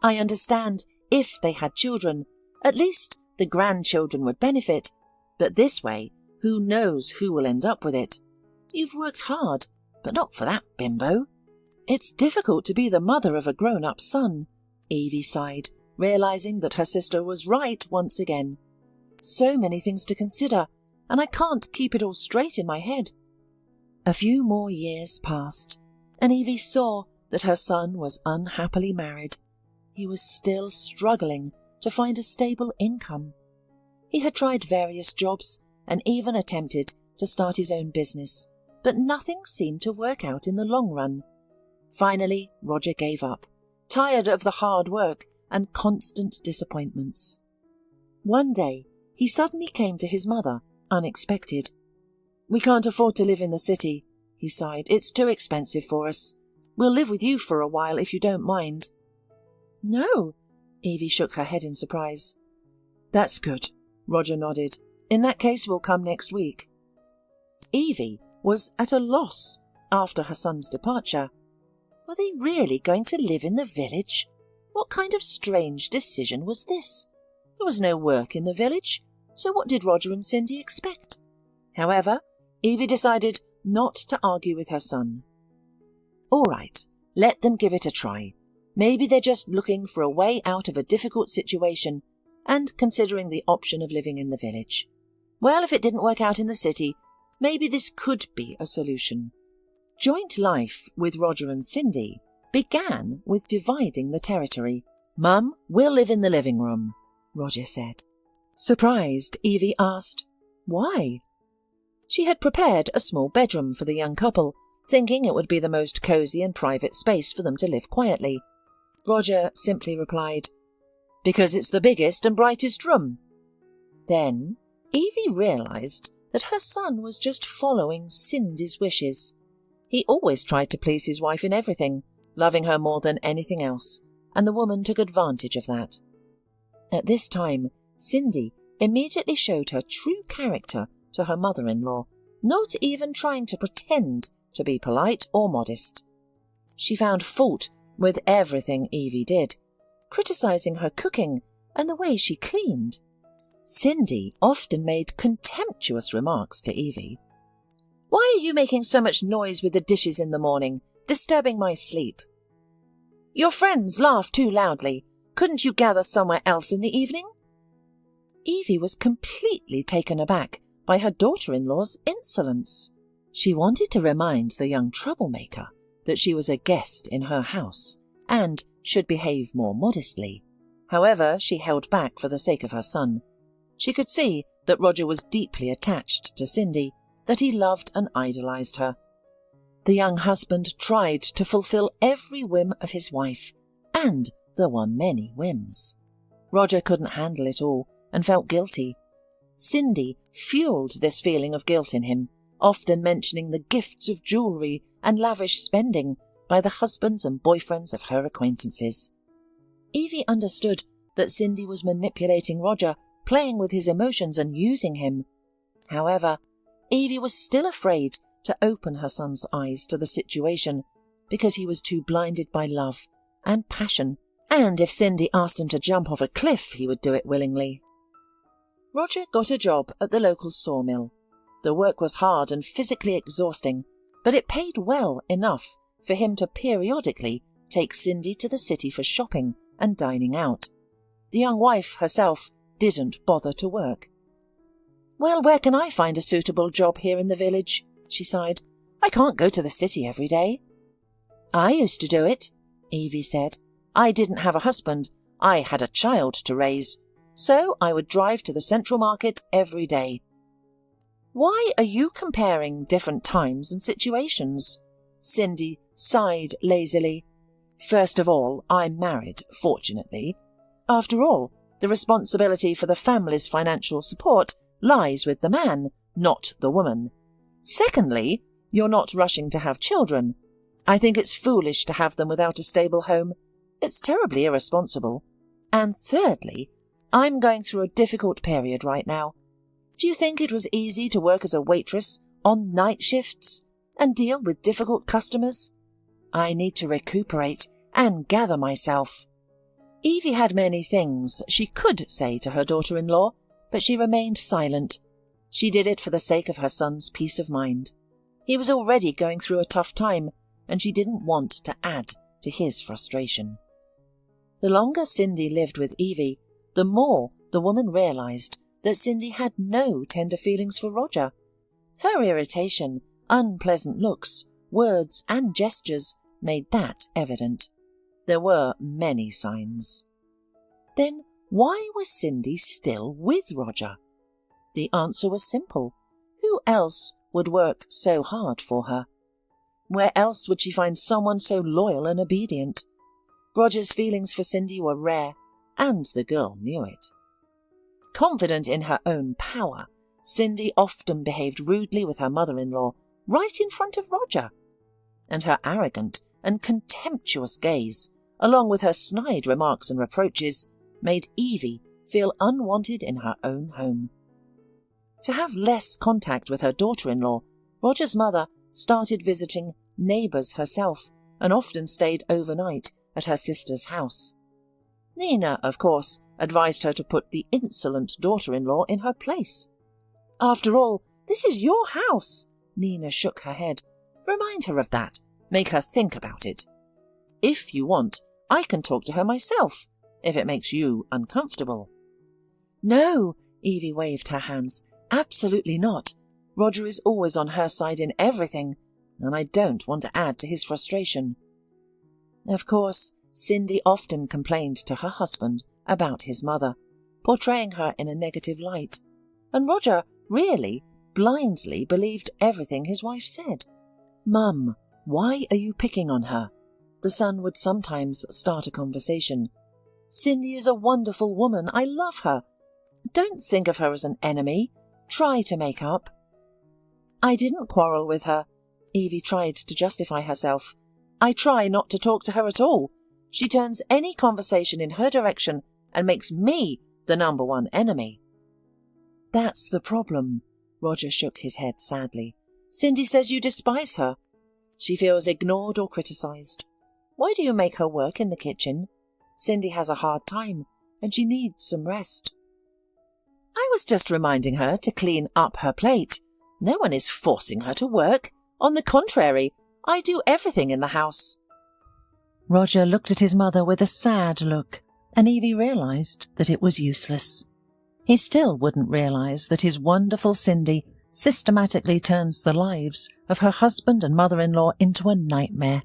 I understand if they had children, at least the grandchildren would benefit, but this way, who knows who will end up with it? You've worked hard, but not for that bimbo." "It's difficult to be the mother of a grown-up son," Evie sighed, realising that her sister was right once again. "So many things to consider, and I can't keep it all straight in my head." A few more years passed, and Evie saw that her son was unhappily married. He was still struggling to find a stable income. He had tried various jobs and even attempted to start his own business, but nothing seemed to work out in the long run. Finally, Roger gave up, tired of the hard work and constant disappointments. One day, he suddenly came to his mother, unexpected. "We can't afford to live in the city," he sighed. "It's too expensive for us. We'll live with you for a while if you don't mind." "No," Evie shook her head in surprise. "That's good," Roger nodded. "In that case, we'll come next week." Evie was at a loss after her son's departure. Were they really going to live in the village? What kind of strange decision was this? There was no work in the village, so what did Roger and Cindy expect? However, Evie decided not to argue with her son. "All right, let them give it a try. Maybe they're just looking for a way out of a difficult situation and considering the option of living in the village. Well, if it didn't work out in the city, maybe this could be a solution." Joint life with Roger and Cindy began with dividing the territory. "Mum, we'll live in the living room," Roger said. Surprised, Evie asked, "Why?" She had prepared a small bedroom for the young couple, thinking it would be the most cosy and private space for them to live quietly. Roger simply replied, "Because it's the biggest and brightest room." Then Evie realised that her son was just following Cindy's wishes. He always tried to please his wife in everything, loving her more than anything else, and the woman took advantage of that. At this time, Cindy immediately showed her true character to her mother-in-law, not even trying to pretend to be polite or modest. She found fault with everything Evie did, criticising her cooking and the way she cleaned. Cindy often made contemptuous remarks to Evie. "Why are you making so much noise with the dishes in the morning, disturbing my sleep? Your friends laugh too loudly. Couldn't you gather somewhere else in the evening?" Evie was completely taken aback by her daughter-in-law's insolence. She wanted to remind the young troublemaker that she was a guest in her house and should behave more modestly. However, she held back for the sake of her son. She could see that Roger was deeply attached to Cindy, that he loved and idolised her. The young husband tried to fulfil every whim of his wife, and there were many whims. Roger couldn't handle it all and felt guilty. Cindy fuelled this feeling of guilt in him, often mentioning the gifts of jewellery and lavish spending by the husbands and boyfriends of her acquaintances. Evie understood that Cindy was manipulating Roger, playing with his emotions and using him. However, Evie was still afraid to open her son's eyes to the situation because he was too blinded by love and passion, and if Cindy asked him to jump off a cliff, he would do it willingly. Roger got a job at the local sawmill. The work was hard and physically exhausting, but it paid well enough for him to periodically take Cindy to the city for shopping and dining out. The young wife herself didn't bother to work. "Well, where can I find a suitable job here in the village?" she sighed. "I can't go to the city every day." "I used to do it," Evie said. "I didn't have a husband. I had a child to raise. So I would drive to the central market every day." "Why are you comparing different times and situations?" Cindy sighed lazily. "First of all, I'm married, fortunately. After all, the responsibility for the family's financial support lies with the man, not the woman. Secondly, you're not rushing to have children. I think it's foolish to have them without a stable home. It's terribly irresponsible. And thirdly, I'm going through a difficult period right now. Do you think it was easy to work as a waitress on night shifts and deal with difficult customers? I need to recuperate and gather myself." Evie had many things she could say to her daughter-in-law, but she remained silent. She did it for the sake of her son's peace of mind. He was already going through a tough time, and she didn't want to add to his frustration. The longer Cindy lived with Evie, the more the woman realized that Cindy had no tender feelings for Roger. Her irritation, unpleasant looks, words and gestures made that evident. There were many signs. Then why was Cindy still with Roger? The answer was simple. Who else would work so hard for her? Where else would she find someone so loyal and obedient? Roger's feelings for Cindy were rare, and the girl knew it. Confident in her own power, Cindy often behaved rudely with her mother-in-law right in front of Roger. And her arrogant and contemptuous gaze, along with her snide remarks and reproaches, made Evie feel unwanted in her own home. To have less contact with her daughter-in-law, Roger's mother started visiting neighbours herself and often stayed overnight at her sister's house. Nina, of course, advised her to put the insolent daughter-in-law in her place. "After all, this is your house." Nina shook her head. "Remind her of that. Make her think about it. If you want, I can talk to her myself, if it makes you uncomfortable." "No," Evie waved her hands. "Absolutely not. Roger is always on her side in everything, and I don't want to add to his frustration." Of course, Cindy often complained to her husband about his mother, portraying her in a negative light, and Roger really, blindly believed everything his wife said. "Mum, why are you picking on her?" The son would sometimes start a conversation. "Cindy is a wonderful woman. I love her. Don't think of her as an enemy. Try to make up." "I didn't quarrel with her." Evie tried to justify herself. "I try not to talk to her at all. She turns any conversation in her direction and makes me the number one enemy." "That's the problem." Roger shook his head sadly. "Cindy says you despise her. She feels ignored or criticised. Why do you make her work in the kitchen? Cindy has a hard time, and she needs some rest." "I was just reminding her to clean up her plate. No one is forcing her to work. On the contrary, I do everything in the house." Roger looked at his mother with a sad look, and Evie realised that it was useless. He still wouldn't realise that his wonderful Cindy systematically turns the lives of her husband and mother-in-law into a nightmare.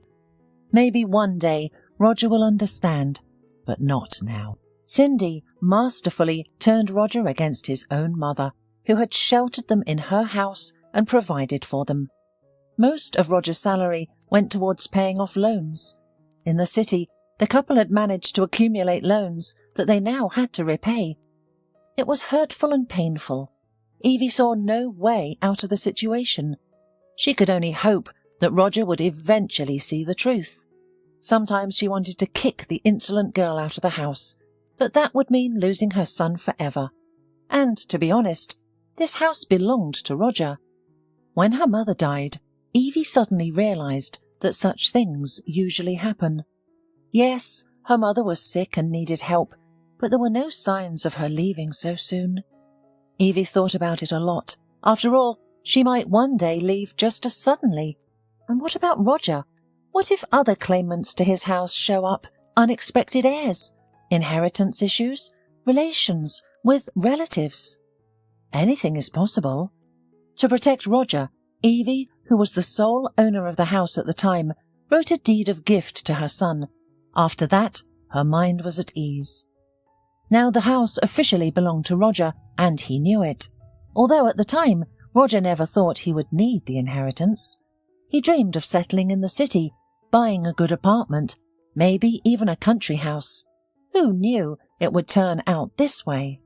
Maybe one day Roger will understand, but not now. Cindy masterfully turned Roger against his own mother, who had sheltered them in her house and provided for them. Most of Roger's salary went towards paying off loans. In the city, the couple had managed to accumulate loans that they now had to repay. It was hurtful and painful. Evie saw no way out of the situation. She could only hope that Roger would eventually see the truth. Sometimes she wanted to kick the insolent girl out of the house, but that would mean losing her son forever. And, to be honest, this house belonged to Roger. When her mother died, Evie suddenly realised that such things usually happen. Yes, her mother was sick and needed help, but there were no signs of her leaving so soon. Evie thought about it a lot. After all, she might one day leave just as suddenly. And what about Roger? What if other claimants to his house show up, unexpected heirs? Inheritance issues? Relations with relatives? Anything is possible. To protect Roger, Evie, who was the sole owner of the house at the time, wrote a deed of gift to her son. After that, her mind was at ease. Now the house officially belonged to Roger, and he knew it. Although at the time, Roger never thought he would need the inheritance. He dreamed of settling in the city, buying a good apartment, maybe even a country house. Who knew it would turn out this way?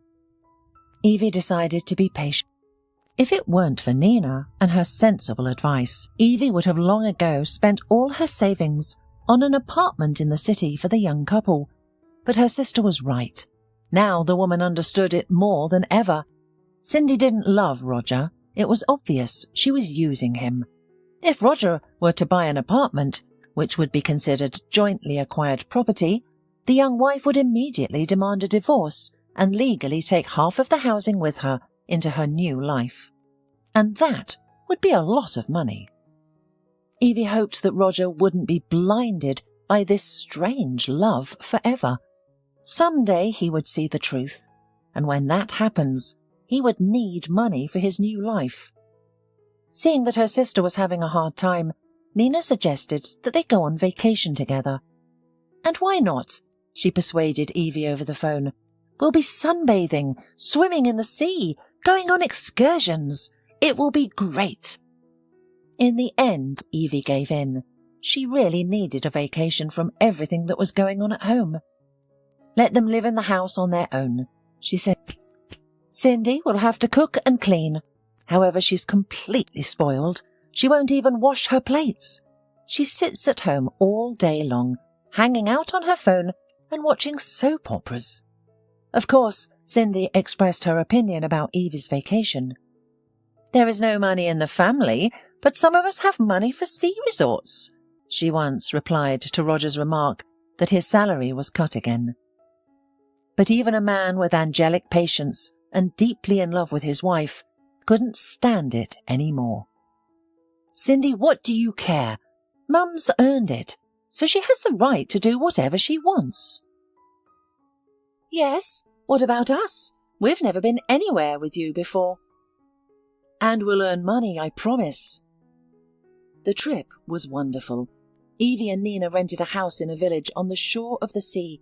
Evie decided to be patient. If it weren't for Nina and her sensible advice, Evie would have long ago spent all her savings on an apartment in the city for the young couple. But her sister was right. Now the woman understood it more than ever. Cindy didn't love Roger. It was obvious she was using him. If Roger were to buy an apartment, which would be considered jointly acquired property, the young wife would immediately demand a divorce and legally take half of the housing with her into her new life. And that would be a lot of money. Evie hoped that Roger wouldn't be blinded by this strange love forever. Someday he would see the truth, and when that happens, he would need money for his new life. Seeing that her sister was having a hard time, Nina suggested that they go on vacation together. And why not? She persuaded Evie over the phone. We'll be sunbathing, swimming in the sea, going on excursions. It will be great. In the end, Evie gave in. She really needed a vacation from everything that was going on at home. Let them live in the house on their own, she said. Cindy will have to cook and clean. However, she's completely spoiled. She won't even wash her plates. She sits at home all day long, hanging out on her phone and watching soap operas. Of course, Cindy expressed her opinion about Evie's vacation. There is no money in the family, but some of us have money for sea resorts, she once replied to Roger's remark that his salary was cut again. But even a man with angelic patience and deeply in love with his wife couldn't stand it any more. Cindy, what do you care? Mum's earned it, so she has the right to do whatever she wants. Yes, what about us? We've never been anywhere with you before. And we'll earn money, I promise. The trip was wonderful. Evie and Nina rented a house in a village on the shore of the sea.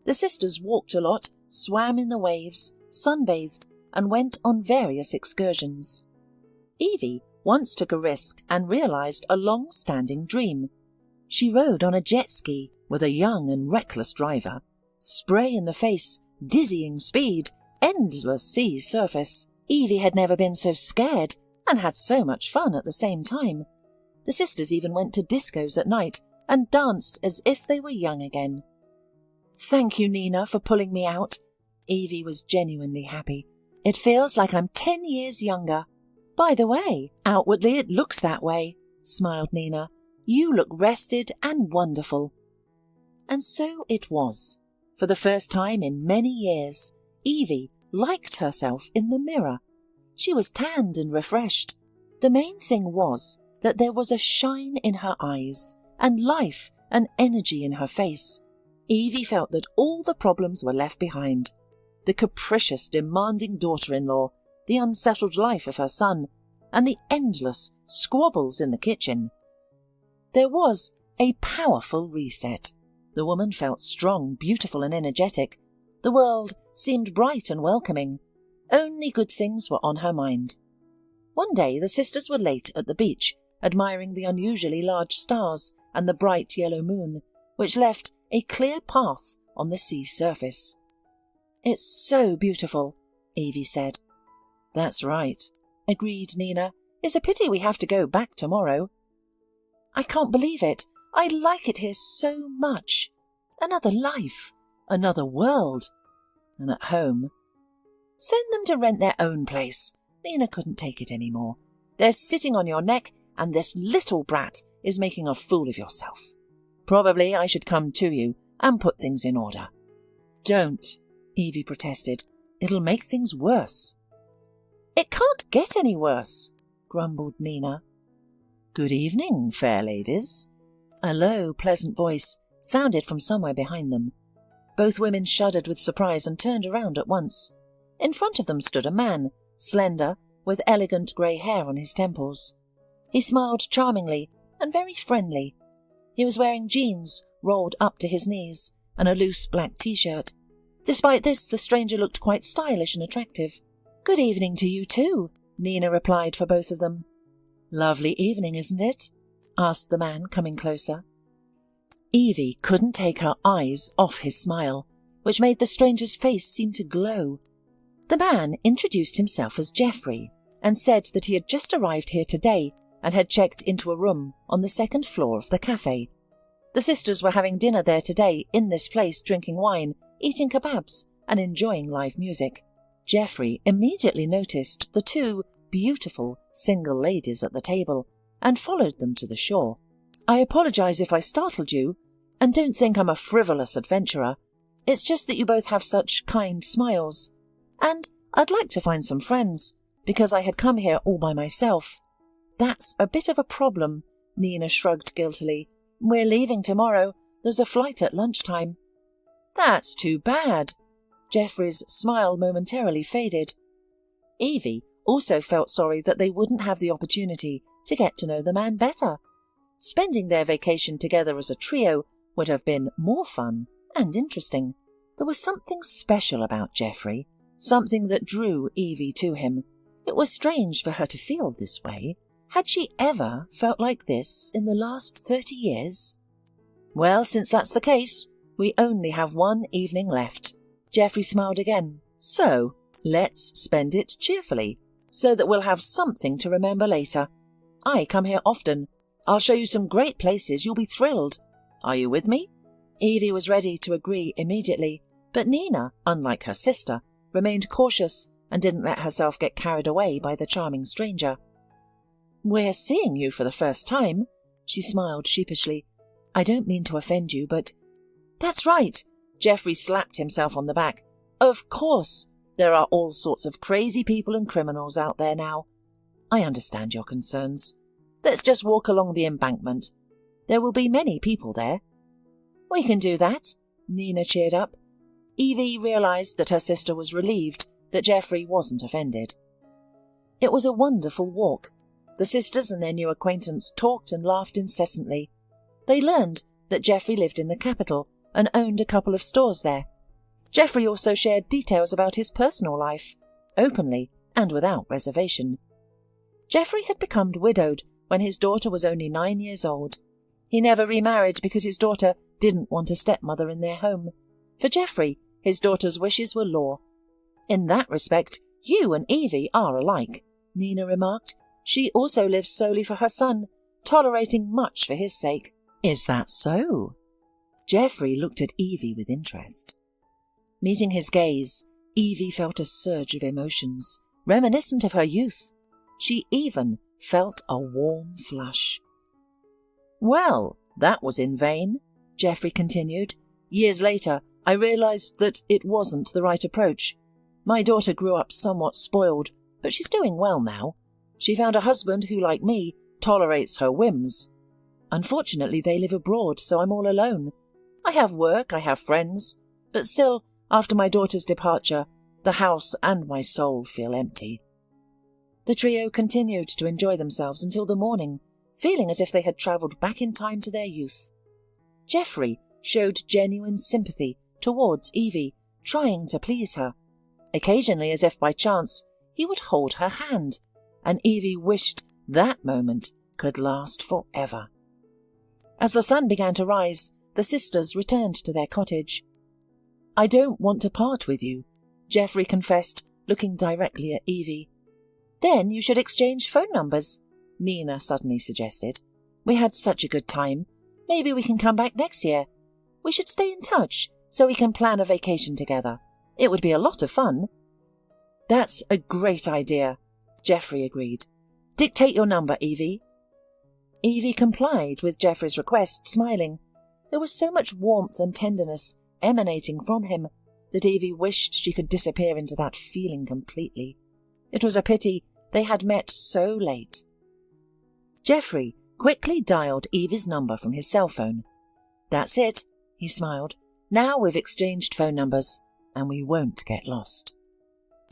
The sisters walked a lot, swam in the waves, sunbathed, and went on various excursions. Evie once took a risk and realised a long-standing dream. She rode on a jet ski with a young and reckless driver. Spray in the face, dizzying speed, endless sea surface. Evie had never been so scared and had so much fun at the same time. The sisters even went to discos at night and danced as if they were young again. Thank you, Nina, for pulling me out. Evie was genuinely happy. It feels like I'm 10 years younger. By the way, outwardly it looks that way, smiled Nina. You look rested and wonderful. And so it was. For the first time in many years, Evie liked herself in the mirror. She was tanned and refreshed. The main thing was that there was a shine in her eyes and life and energy in her face. Evie felt that all the problems were left behind. The capricious, demanding daughter-in-law, the unsettled life of her son, and the endless squabbles in the kitchen. There was a powerful reset. The woman felt strong, beautiful and energetic. The world seemed bright and welcoming. Only good things were on her mind. One day the sisters were late at the beach, admiring the unusually large stars and the bright yellow moon, which left a clear path on the sea surface. It's so beautiful, Evie said. That's right, agreed Nina. It's a pity we have to go back tomorrow. I can't believe it. I like it here so much. Another life, another world. And at home. Send them to rent their own place. Nina couldn't take it any more. They're sitting on your neck, and this little brat is making a fool of yourself. Probably I should come to you and put things in order. Don't, Evie protested. It'll make things worse. It can't get any worse, grumbled Nina. Good evening, fair ladies. A low, pleasant voice sounded from somewhere behind them. Both women shuddered with surprise and turned around at once. In front of them stood a man, slender, with elegant grey hair on his temples. He smiled charmingly and very friendly. He was wearing jeans rolled up to his knees and a loose black t-shirt. Despite this, the stranger looked quite stylish and attractive. "Good evening to you too," Nina replied for both of them. "Lovely evening, isn't it?" asked the man, coming closer. Evie couldn't take her eyes off his smile, which made the stranger's face seem to glow. The man introduced himself as Geoffrey and said that he had just arrived here today and had checked into a room on the second floor of the cafe. The sisters were having dinner there today in this place, drinking wine, eating kebabs and enjoying live music. Geoffrey immediately noticed the two beautiful single ladies at the table and followed them to the shore. "I apologise if I startled you, and don't think I'm a frivolous adventurer. It's just that you both have such kind smiles. And I'd like to find some friends, because I had come here all by myself." "That's a bit of a problem," Nina shrugged guiltily. "We're leaving tomorrow. There's a flight at lunchtime." "That's too bad." Geoffrey's smile momentarily faded. Evie also felt sorry that they wouldn't have the opportunity to get to know the man better. Spending their vacation together as a trio would have been more fun and interesting. There was something special about Geoffrey, something that drew Evie to him. It was strange for her to feel this way. Had she ever felt like this in the last 30 years? "Well, since that's the case, we only have one evening left." Geoffrey smiled again. "So, let's spend it cheerfully, so that we'll have something to remember later. I come here often. I'll show you some great places. You'll be thrilled. Are you with me?" Evie was ready to agree immediately, but Nina, unlike her sister, remained cautious and didn't let herself get carried away by the charming stranger. "We're seeing you for the first time," she smiled sheepishly. "I don't mean to offend you, but—" "That's right," Geoffrey slapped himself on the back. "Of course, there are all sorts of crazy people and criminals out there now. I understand your concerns. Let's just walk along the embankment. There will be many people there." "We can do that," Nina cheered up. Evie realised that her sister was relieved that Geoffrey wasn't offended. It was a wonderful walk. The sisters and their new acquaintance talked and laughed incessantly. They learned that Geoffrey lived in the capital and owned a couple of stores there. Geoffrey also shared details about his personal life, openly and without reservation. Geoffrey had become widowed when his daughter was only 9 years old. He never remarried because his daughter didn't want a stepmother in their home. For Geoffrey, his daughter's wishes were law. "In that respect, you and Evie are alike," Nina remarked. "She also lives solely for her son, tolerating much for his sake." "Is that so?" Geoffrey looked at Evie with interest. Meeting his gaze, Evie felt a surge of emotions, reminiscent of her youth. She even felt a warm flush. "Well, that was in vain," Geoffrey continued. "Years later, I realised that it wasn't the right approach. My daughter grew up somewhat spoiled, but she's doing well now. She found a husband who, like me, tolerates her whims. Unfortunately, they live abroad, so I'm all alone. I have work, I have friends, but still, after my daughter's departure, the house and my soul feel empty." The trio continued to enjoy themselves until the morning, feeling as if they had travelled back in time to their youth. Geoffrey showed genuine sympathy towards Evie, trying to please her. Occasionally, as if by chance, he would hold her hand, and Evie wished that moment could last forever. As the sun began to rise, the sisters returned to their cottage. "I don't want to part with you," Geoffrey confessed, looking directly at Evie. "Then you should exchange phone numbers," Nina suddenly suggested. "We had such a good time. Maybe we can come back next year. We should stay in touch so we can plan a vacation together. It would be a lot of fun." "That's a great idea," Geoffrey agreed. "Dictate your number, Evie." Evie complied with Geoffrey's request, smiling. There was so much warmth and tenderness emanating from him that Evie wished she could disappear into that feeling completely. It was a pity they had met so late. Geoffrey quickly dialed Evie's number from his cell phone. "That's it," he smiled. Now we've exchanged phone numbers, and we won't get lost."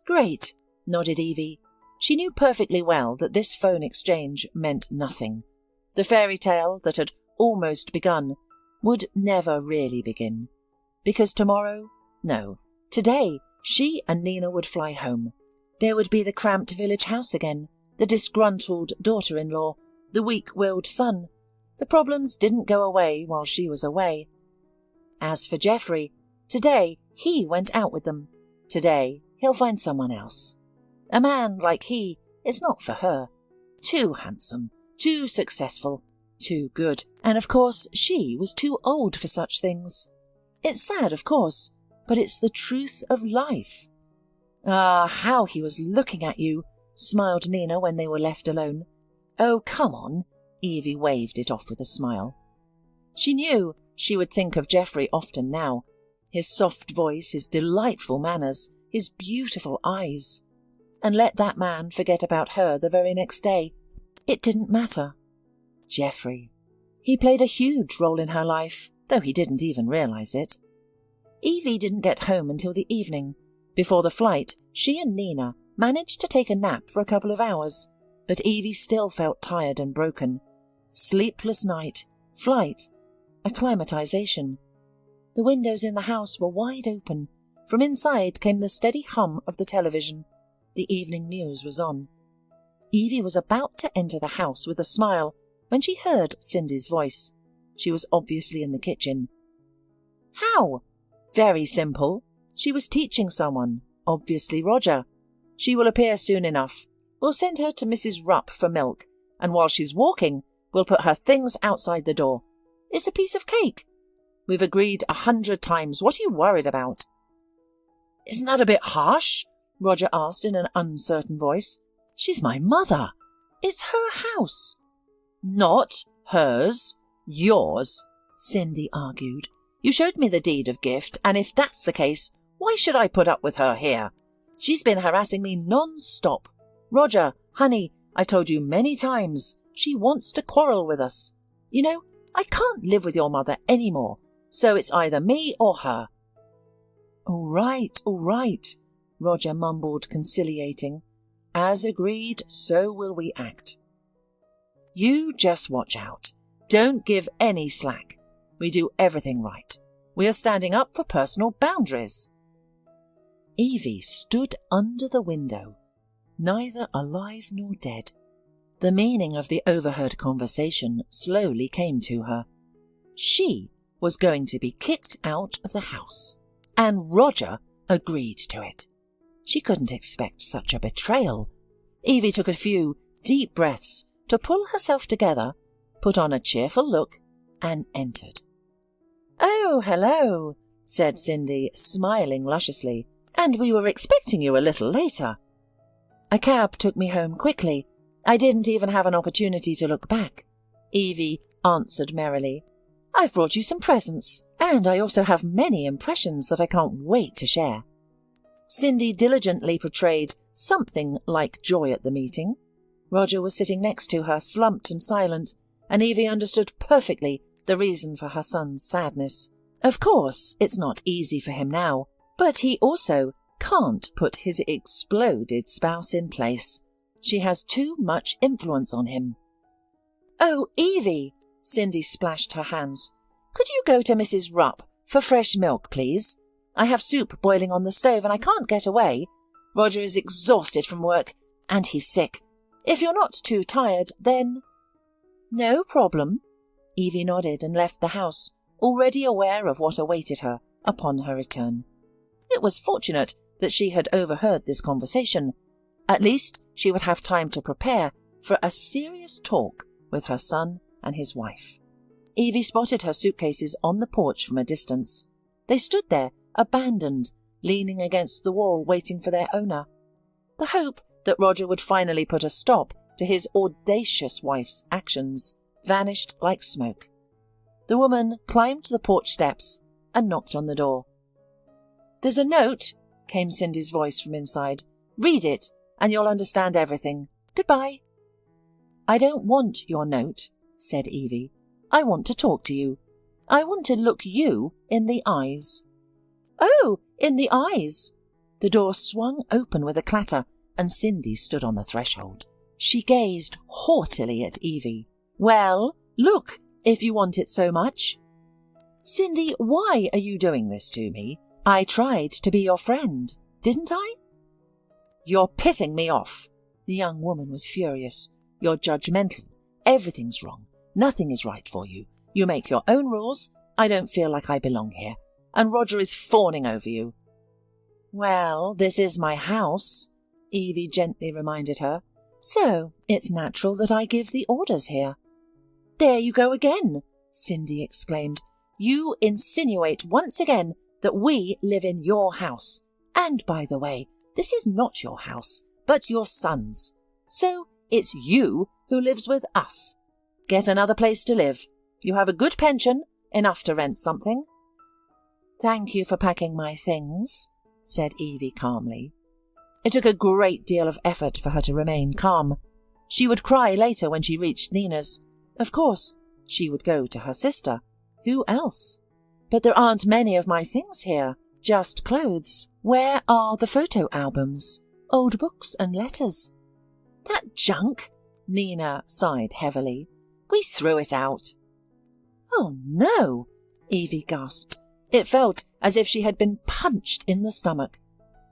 "Great," nodded Evie. She knew perfectly well that this phone exchange meant nothing. The fairy tale that had almost begun would never really begin. Because tomorrow, no, today, she and Nina would fly home. There would be the cramped village house again, the disgruntled daughter-in-law, the weak-willed son. The problems didn't go away while she was away. As for Geoffrey, today he went out with them. Today he'll find someone else. A man like he is not for her. Too handsome, too successful, too good. And of course she was too old for such things. It's sad, of course, but it's the truth of life. "Ah, how he was looking at you," smiled Nina when they were left alone. "Oh, come on." Evie waved it off with a smile. She knew she would think of Geoffrey often now. His soft voice, his delightful manners, his beautiful eyes. And let that man forget about her the very next day. It didn't matter. Geoffrey. He played a huge role in her life, though he didn't even realise it. Evie didn't get home until the evening. Before the flight, she and Nina managed to take a nap for a couple of hours, but Evie still felt tired and broken. Sleepless night, flight, acclimatization. The windows in the house were wide open. From inside came the steady hum of the television. The evening news was on. Evie was about to enter the house with a smile when she heard Cindy's voice. She was obviously in the kitchen. "How?" "Very simple. She was teaching someone, obviously Roger. She will appear soon enough. We'll send her to Mrs. Rupp for milk, and while she's walking, we'll put her things outside the door. It's a piece of cake. We've agreed 100 times. What are you worried about?" "Isn't that a bit harsh?" Roger asked in an uncertain voice. "She's my mother. It's her house." "Not hers. Yours," Cindy argued. "You showed me the deed of gift, and if that's the case, why should I put up with her here? She's been harassing me non-stop. Roger, honey, I told you many times, she wants to quarrel with us. You know, I can't live with your mother anymore, so it's either me or her." All right, Roger mumbled, conciliating. "As agreed, so will we act. You just watch out. Don't give any slack. We do everything right. We are standing up for personal boundaries." Evie stood under the window, neither alive nor dead. The meaning of the overheard conversation slowly came to her. She was going to be kicked out of the house, and Roger agreed to it. She couldn't expect such a betrayal. Evie took a few deep breaths to pull herself together, put on a cheerful look, and entered. "Oh, hello," said Cindy, smiling lusciously. "And we were expecting you a little later." "A cab took me home quickly. I didn't even have an opportunity to look back," Evie answered merrily. "I've brought you some presents, and I also have many impressions that I can't wait to share." Cindy diligently portrayed something like joy at the meeting. Roger was sitting next to her, slumped and silent, and Evie understood perfectly the reason for her son's sadness. Of course, it's not easy for him now, but he also can't put his exploded spouse in place. She has too much influence on him. "Oh, Evie," Cindy splashed her hands. "Could you go to Mrs. Rupp for fresh milk, please? I have soup boiling on the stove and I can't get away. Roger is exhausted from work, and he's sick. If you're not too tired, then—" "No problem." Evie nodded and left the house, already aware of what awaited her upon her return. It was fortunate that she had overheard this conversation. At least she would have time to prepare for a serious talk with her son and his wife. Evie spotted her suitcases on the porch from a distance. They stood there, abandoned, leaning against the wall, waiting for their owner. The hope that Roger would finally put a stop to his audacious wife's actions vanished like smoke. The woman climbed the porch steps and knocked on the door. "There's a note," came Cindy's voice from inside. "Read it, and you'll understand everything. Goodbye." "I don't want your note," said Evie. "I want to talk to you. I want to look you in the eyes." "Oh, in the eyes." The door swung open with a clatter, and Cindy stood on the threshold. She gazed haughtily at Evie. "Well, look, if you want it so much." "Cindy, why are you doing this to me? I tried to be your friend, didn't I?" "You're pissing me off." The young woman was furious. "You're judgmental. Everything's wrong. Nothing is right for you. You make your own rules. I don't feel like I belong here. And Roger is fawning over you." "Well, this is my house," Evie gently reminded her. "So it's natural that I give the orders here." "There you go again," Cindy exclaimed. "You insinuate once again that we live in your house. And by the way, this is not your house, but your son's. So it's you who lives with us. Get another place to live. You have a good pension, enough to rent something." "Thank you for packing my things," said Evie calmly. It took a great deal of effort for her to remain calm. She would cry later when she reached Nina's. Of course, she would go to her sister. Who else? "But there aren't many of my things here, just clothes. Where are the photo albums? Old books and letters?" "That junk," Nina sighed heavily. "We threw it out." "Oh no," Evie gasped. It felt as if she had been punched in the stomach.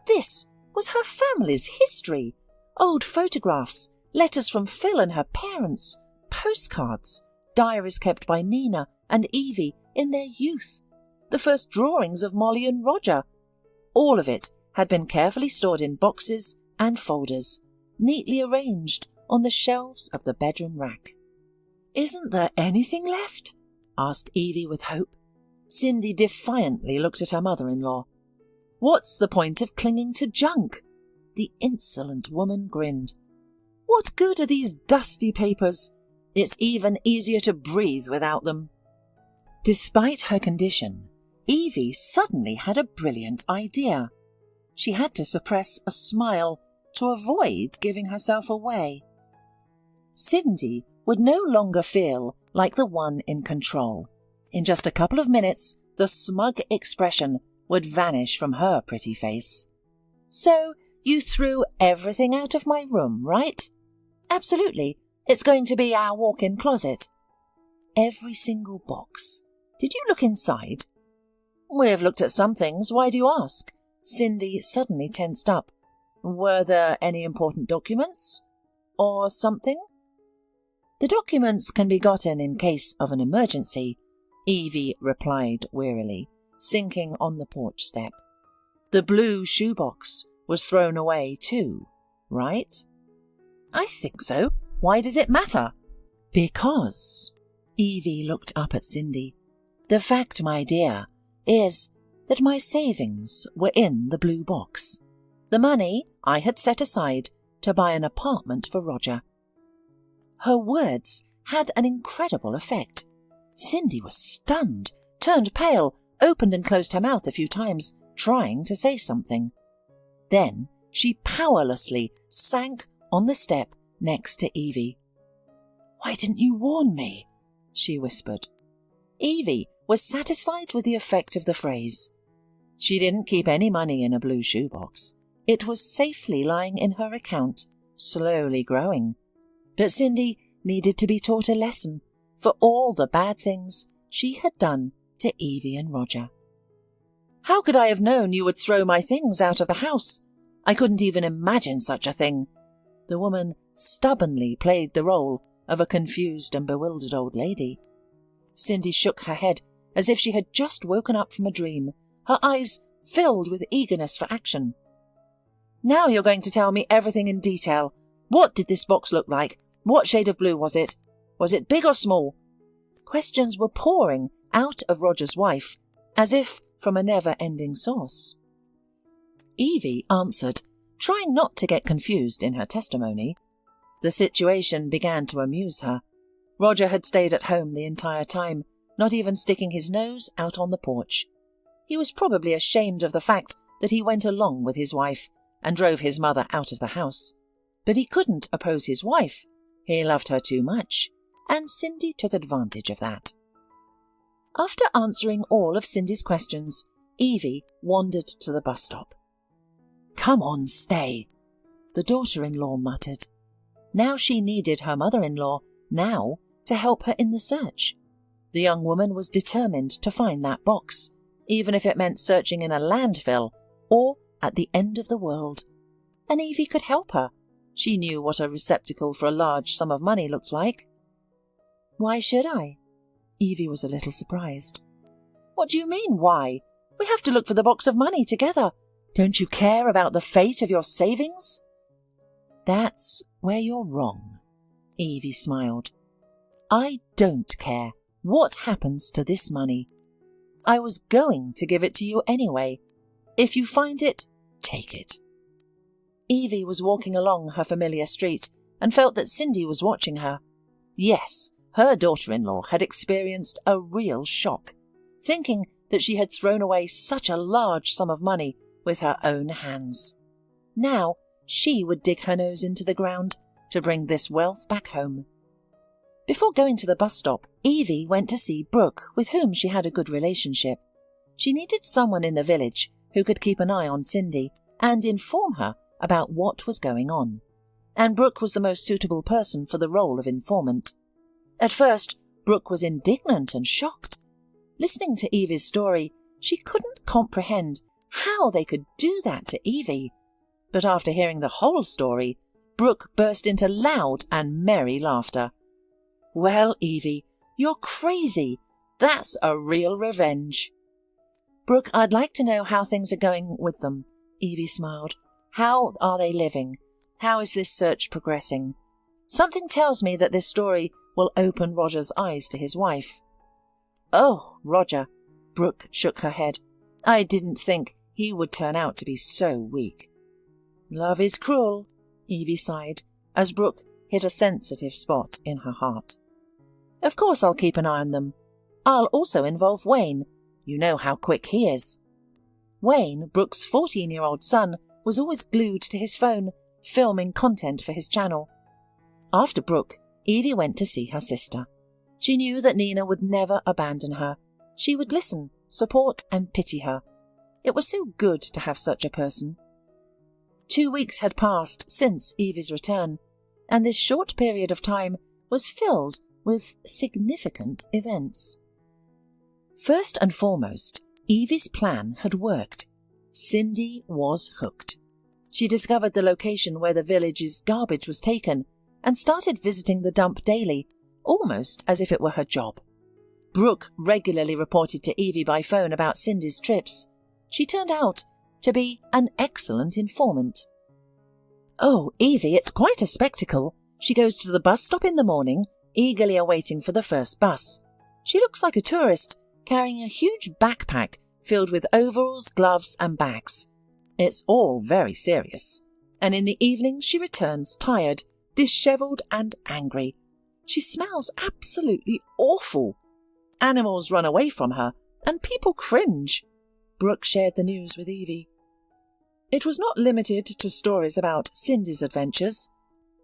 This was her family's history. Old photographs, letters from Phil and her parents, postcards, diaries kept by Nina and Evie in their youth, the first drawings of Molly and Roger. All of it had been carefully stored in boxes and folders, neatly arranged on the shelves of the bedroom rack. "Isn't there anything left?" asked Evie with hope. Cindy defiantly looked at her mother-in-law. "What's the point of clinging to junk?" The insolent woman grinned. "What good are these dusty papers? It's even easier to breathe without them." Despite her condition, Evie suddenly had a brilliant idea. She had to suppress a smile to avoid giving herself away. Cindy would no longer feel like the one in control. In just a couple of minutes, the smug expression would vanish from her pretty face. "So you threw everything out of my room, right?" "Absolutely. It's going to be our walk-in closet." "Every single box. Did you look inside?" "We've looked at some things. Why do you ask?" Cindy suddenly tensed up. "Were there any important documents? Or something?" "The documents can be gotten in case of an emergency," Evie replied wearily, sinking on the porch step. "The blue shoebox was thrown away too, right?" "I think so. Why does it matter?" "Because," Evie looked up at Cindy, "the fact, my dear, is that my savings were in the blue box. The money I had set aside to buy an apartment for Roger." Her words had an incredible effect. Cindy was stunned, turned pale, opened and closed her mouth a few times, trying to say something. Then she powerlessly sank on the step next to Evie. "Why didn't you warn me?" she whispered. Evie was satisfied with the effect of the phrase. She didn't keep any money in a blue shoebox. It was safely lying in her account, slowly growing. But Cindy needed to be taught a lesson for all the bad things she had done to Evie and Roger. "How could I have known you would throw my things out of the house? I couldn't even imagine such a thing." The woman stubbornly played the role of a confused and bewildered old lady. Cindy shook her head as if she had just woken up from a dream, her eyes filled with eagerness for action. "Now you're going to tell me everything in detail. What did this box look like? What shade of blue was it? Was it big or small?" Questions were pouring out of Roger's wife, as if from a never-ending source. Evie answered, trying not to get confused in her testimony. The situation began to amuse her. Roger had stayed at home the entire time, not even sticking his nose out on the porch. He was probably ashamed of the fact that he went along with his wife and drove his mother out of the house. But he couldn't oppose his wife. He loved her too much, and Cindy took advantage of that. After answering all of Cindy's questions, Evie wandered to the bus stop. "Come on, stay," the daughter-in-law muttered. Now she needed her mother-in-law now to help her in the search. The young woman was determined to find that box, even if it meant searching in a landfill or at the end of the world. And Evie could help her. She knew what a receptacle for a large sum of money looked like. "Why should I?" Evie was a little surprised. "What do you mean, why? We have to look for the box of money together. Don't you care about the fate of your savings?" "That's where you're wrong," Evie smiled. "I don't care what happens to this money. I was going to give it to you anyway. If you find it, take it." Evie was walking along her familiar street and felt that Cindy was watching her. Yes, her daughter-in-law had experienced a real shock, thinking that she had thrown away such a large sum of money with her own hands. Now she would dig her nose into the ground to bring this wealth back home. Before going to the bus stop, Evie went to see Brooke, with whom she had a good relationship. She needed someone in the village who could keep an eye on Cindy and inform her about what was going on. And Brooke was the most suitable person for the role of informant. At first, Brooke was indignant and shocked. Listening to Evie's story, she couldn't comprehend how they could do that to Evie. But after hearing the whole story, Brooke burst into loud and merry laughter. "Well, Evie, you're crazy. That's a real revenge." "Brooke, I'd like to know how things are going with them," Evie smiled. "How are they living? How is this search progressing? Something tells me that this story will open Roger's eyes to his wife." "Oh, Roger," Brooke shook her head. "I didn't think he would turn out to be so weak." "Love is cruel," Evie sighed, as Brooke hit a sensitive spot in her heart. "Of course I'll keep an eye on them. I'll also involve Wayne. You know how quick he is." Wayne, Brooke's 14-year-old son, was always glued to his phone, filming content for his channel. After Brooke, Evie went to see her sister. She knew that Nina would never abandon her. She would listen, support and pity her. It was so good to have such a person. 2 weeks had passed since Evie's return, and this short period of time was filled with significant events. First and foremost, Evie's plan had worked. Cindy was hooked. She discovered the location where the village's garbage was taken and started visiting the dump daily, almost as if it were her job. Brooke regularly reported to Evie by phone about Cindy's trips. She turned out to be an excellent informant. "Oh, Evie, it's quite a spectacle. She goes to the bus stop in the morning, eagerly awaiting for the first bus. She looks like a tourist, carrying a huge backpack filled with overalls, gloves and bags. It's all very serious. And in the evening she returns tired, dishevelled and angry. She smells absolutely awful. Animals run away from her, and people cringe." Brooke shared the news with Evie. It was not limited to stories about Cindy's adventures.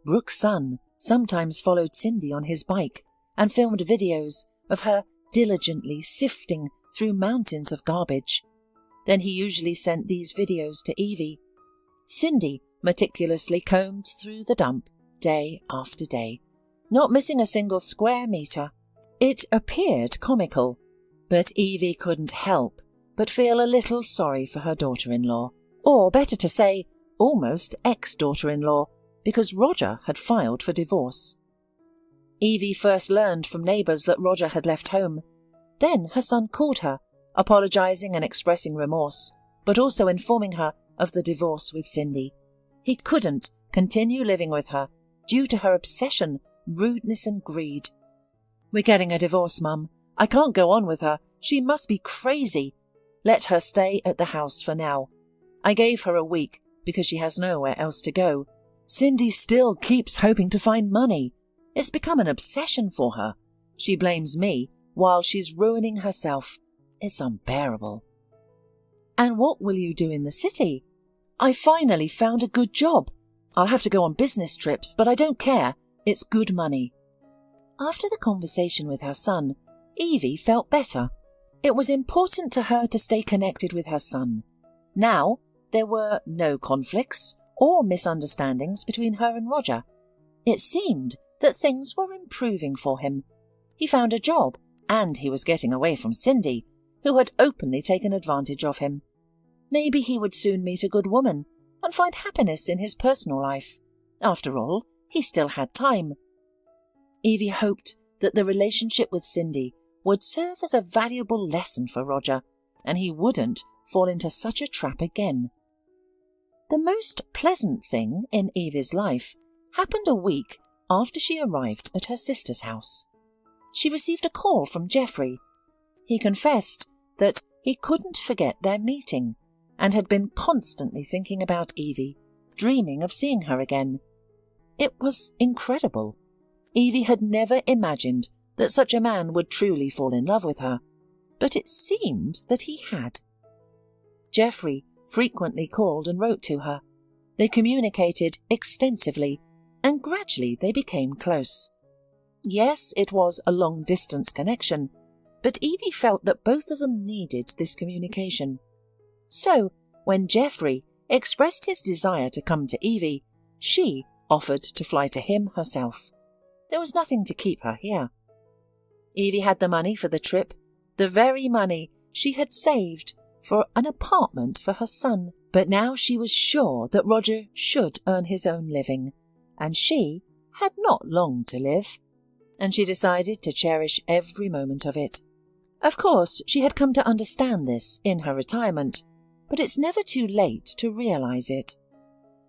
Brooke's son sometimes followed Cindy on his bike and filmed videos of her diligently sifting through mountains of garbage. Then he usually sent these videos to Evie. Cindy meticulously combed through the dump day after day, not missing a single square metre. It appeared comical, but Evie couldn't help but feel a little sorry for her daughter-in-law, or better to say, almost ex-daughter-in-law, because Roger had filed for divorce. Evie first learned from neighbours that Roger had left home. Then her son called her, apologising and expressing remorse, but also informing her of the divorce with Cindy. He couldn't continue living with her due to her obsession, rudeness and greed. "We're getting a divorce, Mum. I can't go on with her. She must be crazy. Let her stay at the house for now. I gave her a week because she has nowhere else to go. Cindy still keeps hoping to find money. It's become an obsession for her. She blames me while she's ruining herself. It's unbearable." "And what will you do in the city?" "I finally found a good job. I'll have to go on business trips, but I don't care. It's good money." After the conversation with her son, Evie felt better. It was important to her to stay connected with her son. Now, there were no conflicts or misunderstandings between her and Roger. It seemed that things were improving for him. He found a job, and he was getting away from Cindy, who had openly taken advantage of him. Maybe he would soon meet a good woman and find happiness in his personal life. After all, he still had time. Evie hoped that the relationship with Cindy would serve as a valuable lesson for Roger, and he wouldn't fall into such a trap again. The most pleasant thing in Evie's life happened a week after she arrived at her sister's house. She received a call from Geoffrey. He confessed that he couldn't forget their meeting and had been constantly thinking about Evie, dreaming of seeing her again. It was incredible. Evie had never imagined that such a man would truly fall in love with her, but it seemed that he had. Geoffrey frequently called and wrote to her. They communicated extensively, and gradually they became close. Yes, it was a long-distance connection, but Evie felt that both of them needed this communication. So, when Geoffrey expressed his desire to come to Evie, she offered to fly to him herself. There was nothing to keep her here. Evie had the money for the trip, the very money she had saved for an apartment for her son. But now she was sure that Roger should earn his own living, and she had not long to live, and she decided to cherish every moment of it. Of course, she had come to understand this in her retirement, but it's never too late to realize it.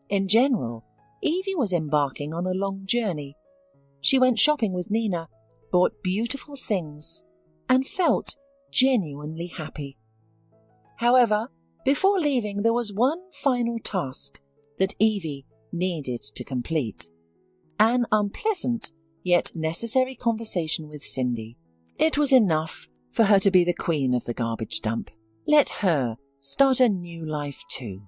In general, Evie was embarking on a long journey. She went shopping with Nina, bought beautiful things, and felt genuinely happy. However, before leaving, there was one final task that Evie needed to complete. An unpleasant yet necessary conversation with Cindy. It was enough for her to be the queen of the garbage dump. Let her start a new life too.